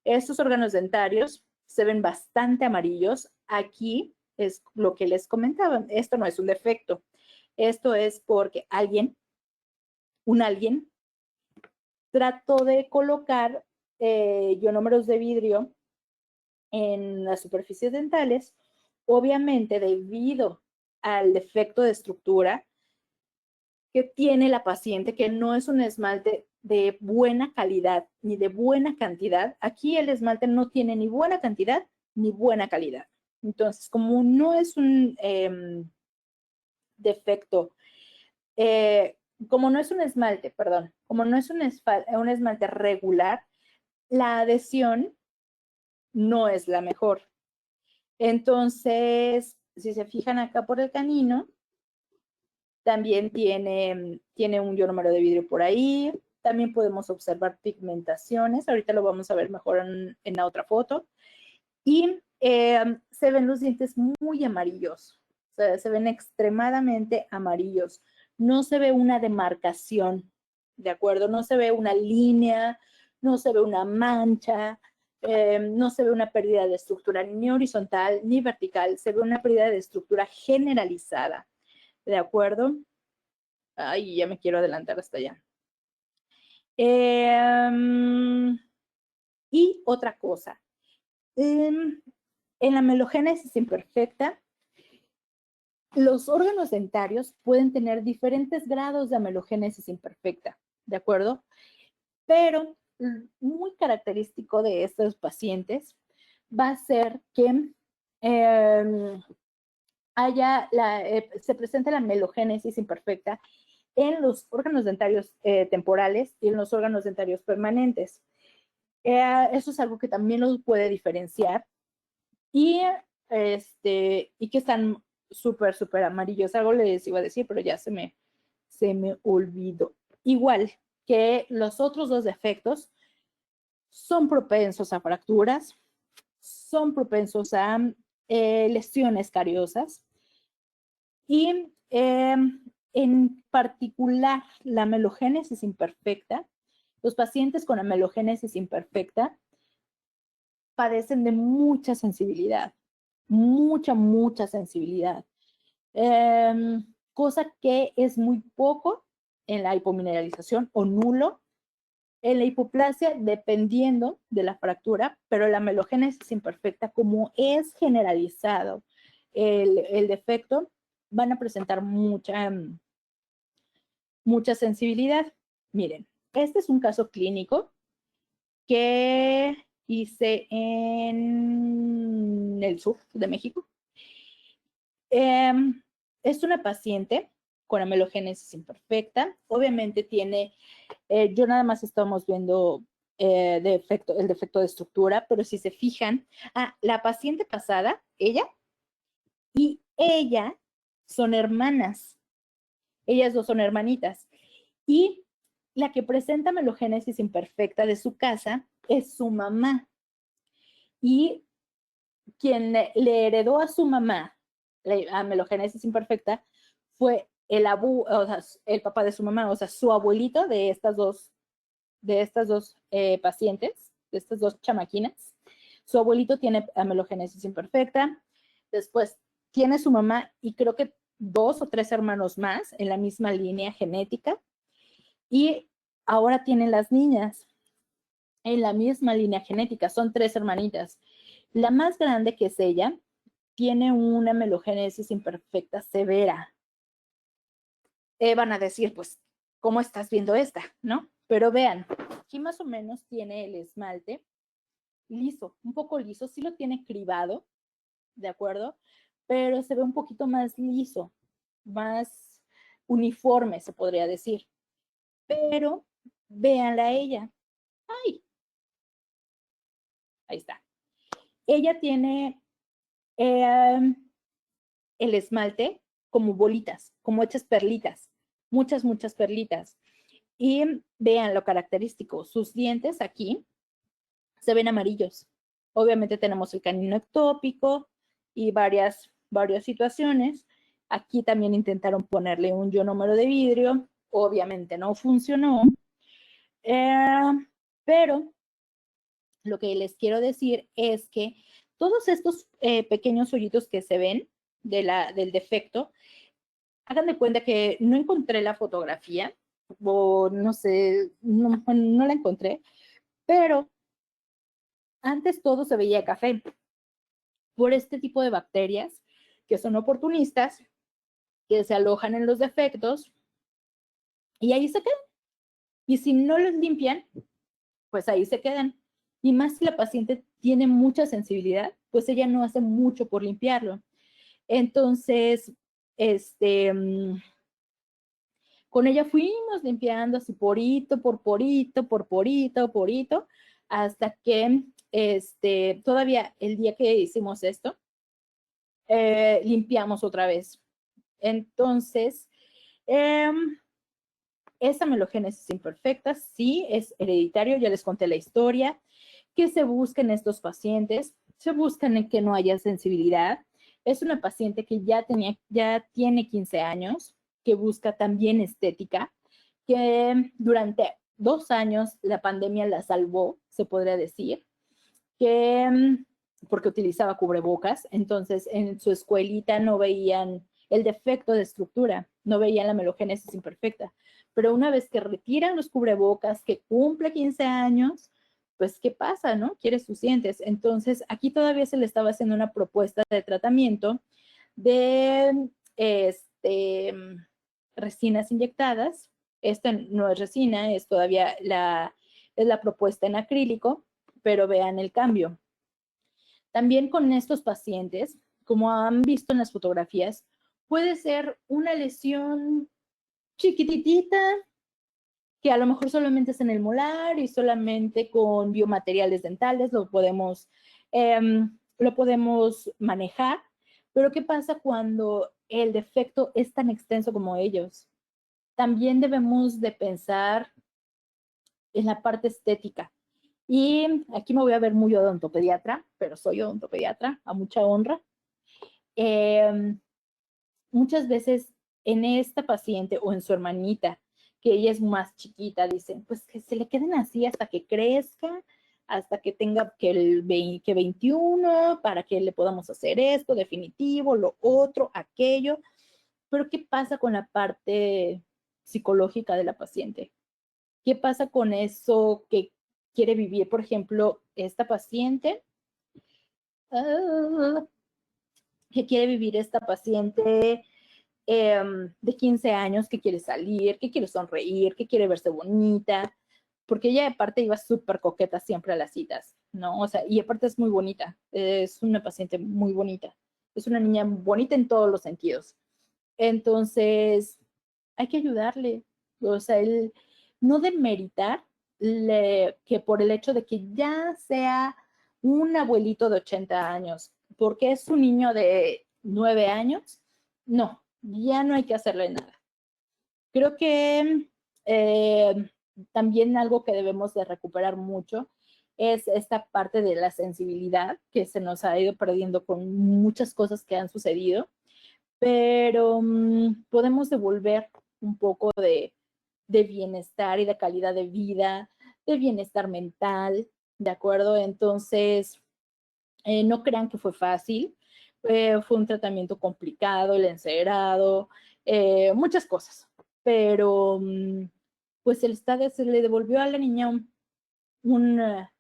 Estos órganos dentarios se ven bastante amarillos. Aquí es lo que les comentaba. Esto no es un defecto. Esto es porque alguien trató de colocar ionómeros de vidrio en las superficies dentales, obviamente debido al defecto de estructura que tiene la paciente, que no es un esmalte de buena calidad ni de buena cantidad. Aquí el esmalte no tiene ni buena cantidad ni buena calidad. Entonces, como no es un defecto, como no es un esmalte, perdón, como no es un esmalte regular, la adhesión no es la mejor. Entonces, si se fijan acá por el canino, también tiene un ionómero de vidrio por ahí. También podemos observar pigmentaciones. Ahorita lo vamos a ver mejor en la otra foto. Y se ven los dientes muy amarillos. O sea, se ven extremadamente amarillos. No se ve una demarcación, ¿de acuerdo? No se ve una línea, no se ve una mancha, no se ve una pérdida de estructura ni horizontal ni vertical. Se ve una pérdida de estructura generalizada, ¿de acuerdo? Ay, ya me quiero adelantar hasta allá. Y otra cosa, en la amelogénesis imperfecta, los órganos dentarios pueden tener diferentes grados de amelogénesis imperfecta, ¿de acuerdo? Pero muy característico de estos pacientes va a ser que se presenta la amelogénesis imperfecta en los órganos dentarios temporales y en los órganos dentarios permanentes. Eso es algo que también los puede diferenciar y que están súper amarillos. Algo les iba a decir, pero ya se me olvidó. Igual que los otros dos defectos, son propensos a fracturas, son propensos a lesiones cariosas y en particular la amelogénesis imperfecta. Los pacientes con amelogénesis imperfecta padecen de mucha sensibilidad, mucha sensibilidad, cosa que es muy poco en la hipomineralización o nulo en la hipoplasia dependiendo de la fractura, pero la amelogénesis imperfecta, como es generalizado el defecto, van a presentar mucha sensibilidad. Miren, este es un caso clínico que hice en el sur de México. Es una paciente con amelogénesis imperfecta. Obviamente tiene, yo nada más estamos viendo el defecto de estructura, pero si se fijan, la paciente pasada, ella y ella son hermanas. Ellas dos son hermanitas. Y la que presenta amelogénesis imperfecta de su casa es su mamá. Y quien le heredó a su mamá la amelogénesis imperfecta fue el papá de su mamá, o sea, su abuelito de estas dos pacientes, de estas dos chamaquinas. Su abuelito tiene amelogénesis imperfecta, después tiene su mamá y creo que 2 o 3 hermanos más en la misma línea genética, y ahora tienen las niñas en la misma línea genética, son 3 hermanitas. La más grande, que es ella, tiene una amelogénesis imperfecta severa. Van a decir, pues, ¿cómo estás viendo esta? ¿No? Pero vean, aquí más o menos tiene el esmalte liso, un poco liso, sí lo tiene cribado, ¿de acuerdo? Pero se ve un poquito más liso, más uniforme, se podría decir. Pero véanla a ella. ¡Ay! Ahí está. Ella tiene el esmalte como bolitas, como hechas perlitas, muchas perlitas. Y vean lo característico, sus dientes aquí se ven amarillos. Obviamente tenemos el canino ectópico y varias situaciones. Aquí también intentaron ponerle un ionómero de vidrio, obviamente no funcionó. Pero lo que les quiero decir es que todos estos pequeños hoyitos que se ven del defecto, hagan de cuenta que no encontré la fotografía, o no sé, no la encontré, pero antes todo se veía café por este tipo de bacterias que son oportunistas, que se alojan en los defectos y ahí se quedan. Y si no los limpian, pues ahí se quedan. Y más si la paciente tiene mucha sensibilidad, pues ella no hace mucho por limpiarlo. Entonces, con ella fuimos limpiando así porito, por porito, hasta que todavía el día que hicimos esto, limpiamos otra vez. Entonces, esa amelogénesis imperfecta sí es hereditario, ya les conté la historia. ¿Qué se busca en estos pacientes? Se busca en que no haya sensibilidad. Es una paciente que ya tiene 15 años, que busca también estética, que durante 2 años la pandemia la salvó, se podría decir, porque utilizaba cubrebocas, entonces en su escuelita no veían el defecto de estructura. no veían la melogénesis imperfecta. Pero una vez que retiran los cubrebocas, que cumple 15 años, pues, ¿qué pasa, no? Quiere sus dientes. Entonces, aquí todavía se le estaba haciendo una propuesta de tratamiento de resinas inyectadas. Esta no es resina, es todavía es la propuesta en acrílico, pero vean el cambio. También con estos pacientes, como han visto en las fotografías, puede ser una lesión chiquititita, que a lo mejor solamente es en el molar y solamente con biomateriales dentales lo podemos manejar. Pero ¿qué pasa cuando el defecto es tan extenso como ellos? También debemos de pensar en la parte estética. Y aquí me voy a ver muy odontopediatra, pero soy odontopediatra, a mucha honra. Muchas veces en esta paciente o en su hermanita, que ella es más chiquita, dicen, pues que se le queden así hasta que crezca, hasta que tenga que 21, para que le podamos hacer esto, definitivo, lo otro, aquello. Pero ¿qué pasa con la parte psicológica de la paciente? ¿Qué pasa con eso que quiere vivir? Por ejemplo, esta paciente, que quiere vivir esta paciente de 15 años, que quiere salir, que quiere sonreír, que quiere verse bonita, porque ella aparte iba súper coqueta siempre a las citas, ¿no? O sea, y aparte es muy bonita, es una paciente muy bonita, es una niña bonita en todos los sentidos. Entonces, hay que ayudarle, o sea, el no demeritar que por el hecho de que ya sea un abuelito de 80 años, porque es un niño de 9 años, no, ya no hay que hacerle nada. Creo que también algo que debemos de recuperar mucho es esta parte de la sensibilidad que se nos ha ido perdiendo con muchas cosas que han sucedido, pero podemos devolver un poco de bienestar y de calidad de vida, de bienestar mental, ¿de acuerdo? Entonces, no crean que fue fácil, fue un tratamiento complicado, el encerado, muchas cosas, pero pues se le devolvió a la niña una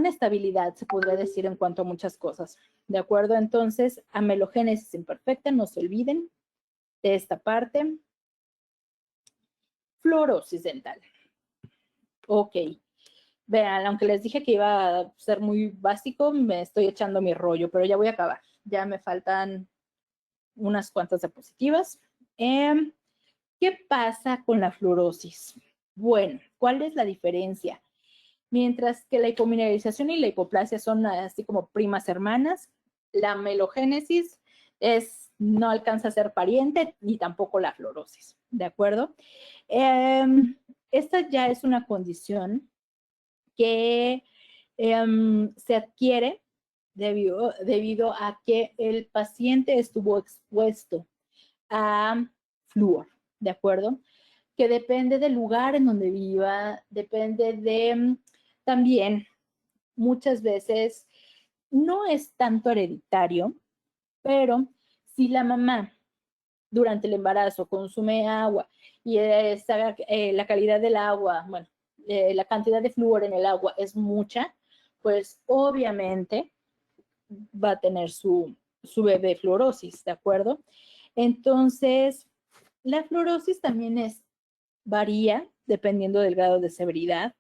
estabilidad, se podría decir, en cuanto a muchas cosas, ¿de acuerdo? Entonces, amelogénesis imperfecta, no se olviden de esta parte. Fluorosis dental. Ok. Vean, aunque les dije que iba a ser muy básico, me estoy echando mi rollo, pero ya voy a acabar. Ya me faltan unas cuantas diapositivas. ¿Qué pasa con la fluorosis? Bueno, ¿cuál es la diferencia? Mientras que la hipomineralización y la hipoplasia son así como primas hermanas, la amelogénesis no alcanza a ser pariente ni tampoco la fluorosis, ¿de acuerdo? Esta ya es una condición que se adquiere debido a que el paciente estuvo expuesto a flúor, ¿de acuerdo? Que depende del lugar en donde viva, depende de también muchas veces no es tanto hereditario, pero si la mamá durante el embarazo consume agua y la calidad del agua, bueno, la cantidad de flúor en el agua es mucha, pues obviamente va a tener su bebé fluorosis, ¿de acuerdo? Entonces, la fluorosis también varía dependiendo del grado de severidad.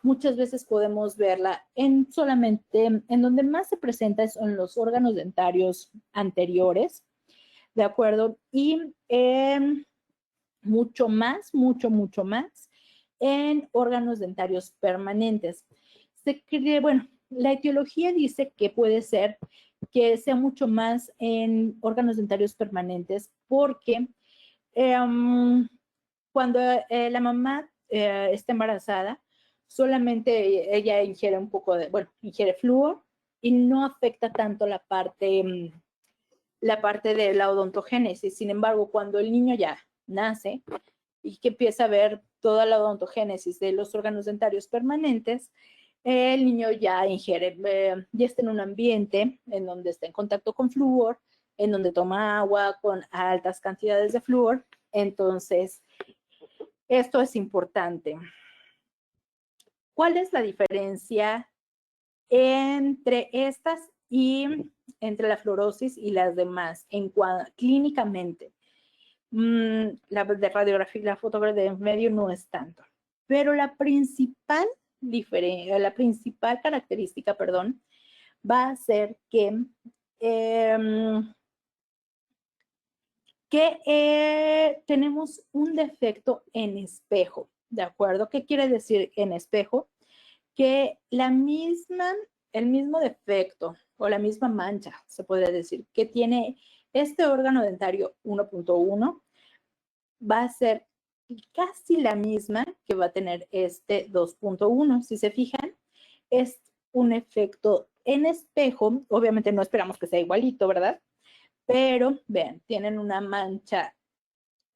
Muchas veces podemos verla en donde más se presenta son los órganos dentarios anteriores, ¿de acuerdo? Y mucho más en órganos dentarios permanentes. Bueno, la etiología dice que puede ser que sea mucho más en órganos dentarios permanentes porque cuando la mamá está embarazada, solamente ella ingiere un poco ingiere flúor y no afecta tanto la parte de la odontogénesis. Sin embargo, cuando el niño ya nace y que empieza a ver toda la odontogénesis de los órganos dentarios permanentes, el niño ya ingiere, ya está en un ambiente en donde está en contacto con flúor en donde toma agua con altas cantidades de flúor. Entonces, esto es importante. ¿Cuál es la diferencia entre estas y entre la fluorosis y las demás clínicamente? La de radiografía y la fotografía de medio no es tanto, pero la principal diferencia, la principal característica, perdón, va a ser que tenemos un defecto en espejo, ¿de acuerdo? ¿Qué quiere decir en espejo? Que el mismo defecto o la misma mancha, se podría decir, que tiene este órgano dentario 1.1, va a ser casi la misma que va a tener este 2.1. Si se fijan, es un efecto en espejo. Obviamente no esperamos que sea igualito, ¿verdad? Pero vean, tienen una mancha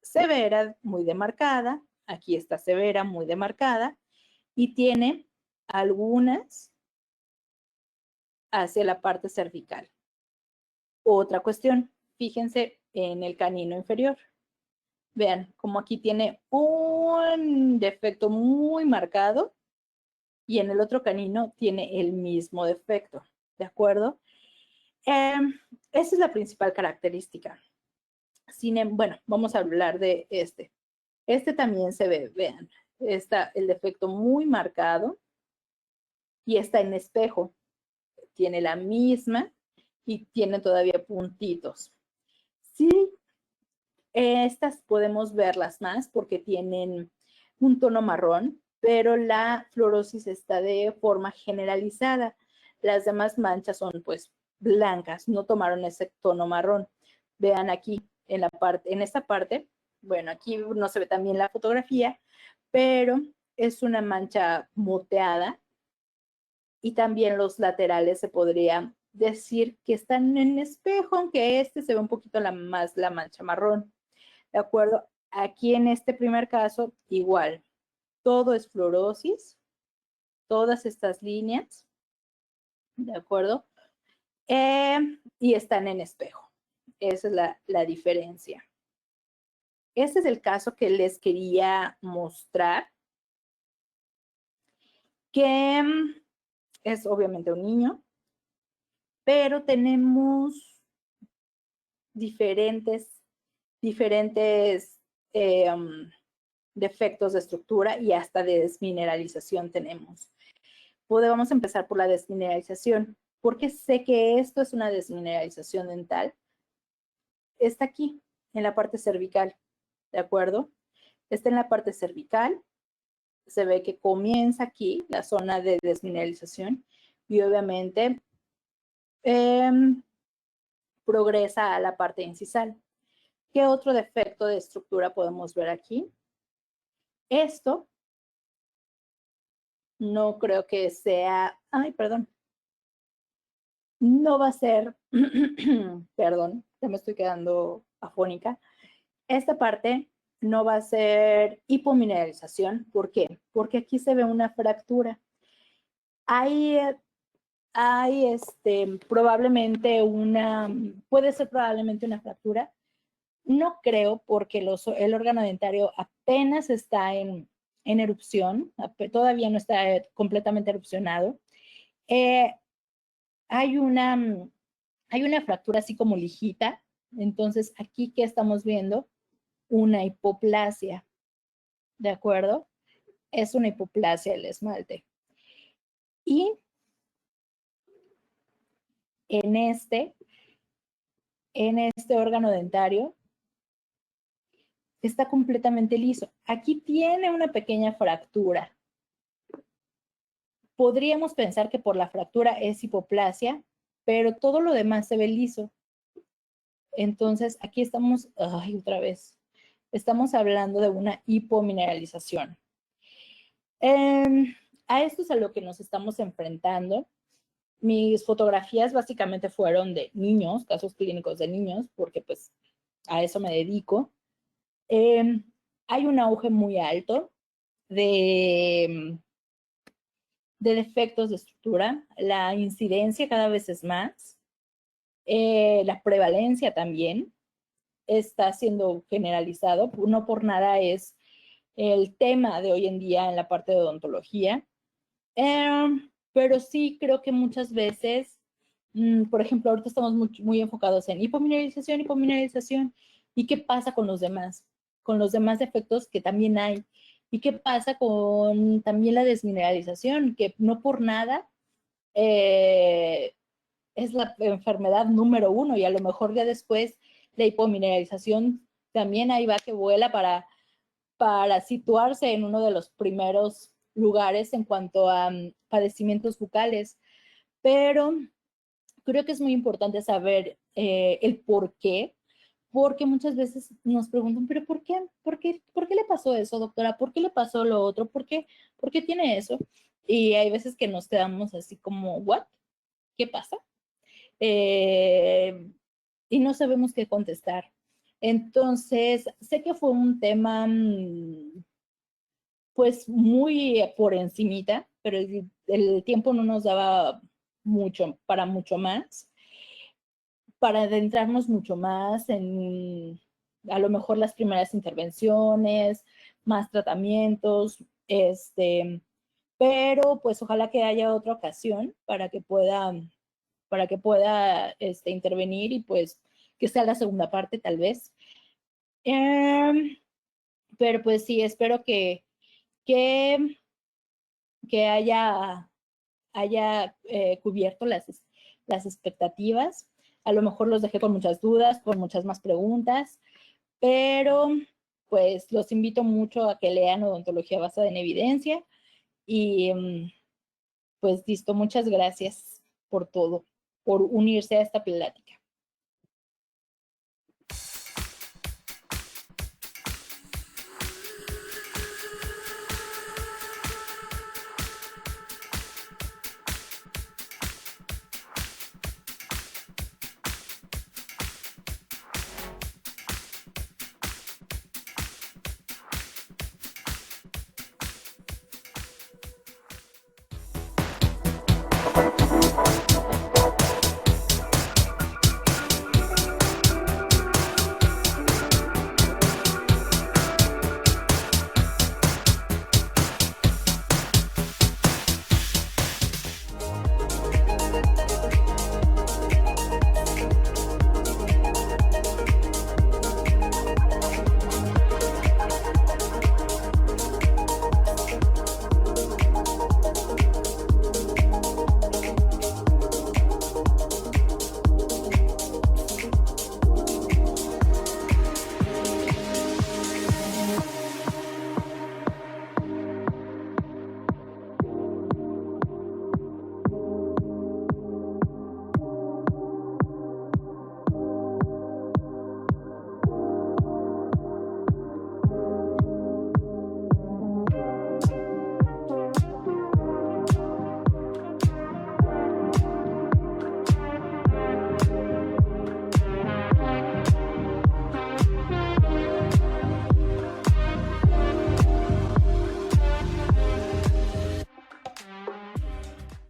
severa, muy demarcada. Aquí está severa, muy demarcada. Y tiene algunas hacia la parte cervical. Otra cuestión, fíjense en el canino inferior. Vean, como aquí tiene un defecto muy marcado y en el otro canino tiene el mismo defecto, ¿de acuerdo? Esa es la principal característica. Bueno, vamos a hablar de este. Este también se ve, vean, está el defecto muy marcado y está en espejo. Tiene la misma y tiene todavía puntitos. Sí, estas podemos verlas más porque tienen un tono marrón, pero la fluorosis está de forma generalizada. Las demás manchas son pues blancas, no tomaron ese tono marrón. Vean aquí en esta parte, bueno, aquí no se ve también la fotografía, pero es una mancha moteada y también los laterales se podría decir que están en espejo, aunque este se ve un poquito más la mancha marrón. ¿De acuerdo? Aquí en este primer caso, igual, todo es fluorosis, todas estas líneas, ¿de acuerdo? Y están en espejo. Esa es la diferencia. Este es el caso que les quería mostrar, que es obviamente un niño, pero tenemos diferentes defectos de estructura y hasta de desmineralización tenemos. Vamos a empezar por la desmineralización. Porque sé que esto es una desmineralización dental. Está aquí, en la parte cervical, ¿de acuerdo? Está en la parte cervical. Se ve que comienza aquí la zona de desmineralización y obviamente progresa a la parte incisal. ¿Qué otro defecto de estructura podemos ver aquí? Esto no creo que sea, ay, perdón, no va a ser, perdón, ya me estoy quedando afónica. Esta parte no va a ser hipomineralización. ¿Por qué? Porque aquí se ve una fractura. Probablemente puede ser probablemente una fractura. No creo porque el órgano dentario apenas está en erupción, todavía no está completamente erupcionado. Hay una fractura así como lijita. Entonces, aquí, ¿qué estamos viendo? Una hipoplasia, ¿de acuerdo? Es una hipoplasia el esmalte. Y en este órgano dentario está completamente liso. Aquí tiene una pequeña fractura. Podríamos pensar que por la fractura es hipoplasia, pero todo lo demás se ve liso. Entonces, aquí estamos, otra vez, estamos hablando de una hipomineralización. A esto es a lo que nos estamos enfrentando. Mis fotografías básicamente fueron de niños, casos clínicos de niños, porque pues a eso me dedico. Hay un auge muy alto de defectos de estructura. La incidencia cada vez es más. La prevalencia también está siendo generalizado, no por nada es el tema de hoy en día en la parte de odontología. Pero sí creo que muchas veces, por ejemplo, ahorita estamos muy enfocados en hipomineralización, ¿y qué pasa con los demás? Con los demás efectos que también hay. ¿Y qué pasa con también la desmineralización? Que no por nada es la enfermedad número 1 y a lo mejor ya después la hipomineralización también ahí va que vuela para situarse en uno de los primeros lugares en cuanto a padecimientos bucales. Pero creo que es muy importante saber el por qué, porque muchas veces nos preguntan, ¿pero por qué? ¿Por qué le pasó eso, doctora? ¿Por qué le pasó lo otro? ¿Por qué tiene eso? Y hay veces que nos quedamos así como, ¿what? ¿Qué pasa? Y no sabemos qué contestar. Entonces, sé que fue un tema pues muy por encimita, pero el tiempo no nos daba mucho, para mucho más, para adentrarnos mucho más en a lo mejor las primeras intervenciones, más tratamientos, pero pues ojalá que haya otra ocasión para que pueda intervenir y pues que sea la segunda parte tal vez. Pero pues sí, espero que, que haya cubierto las expectativas. A lo mejor los dejé con muchas dudas, con muchas más preguntas, pero pues los invito mucho a que lean Odontología basada en evidencia y pues listo, muchas gracias por todo, por unirse a esta plática.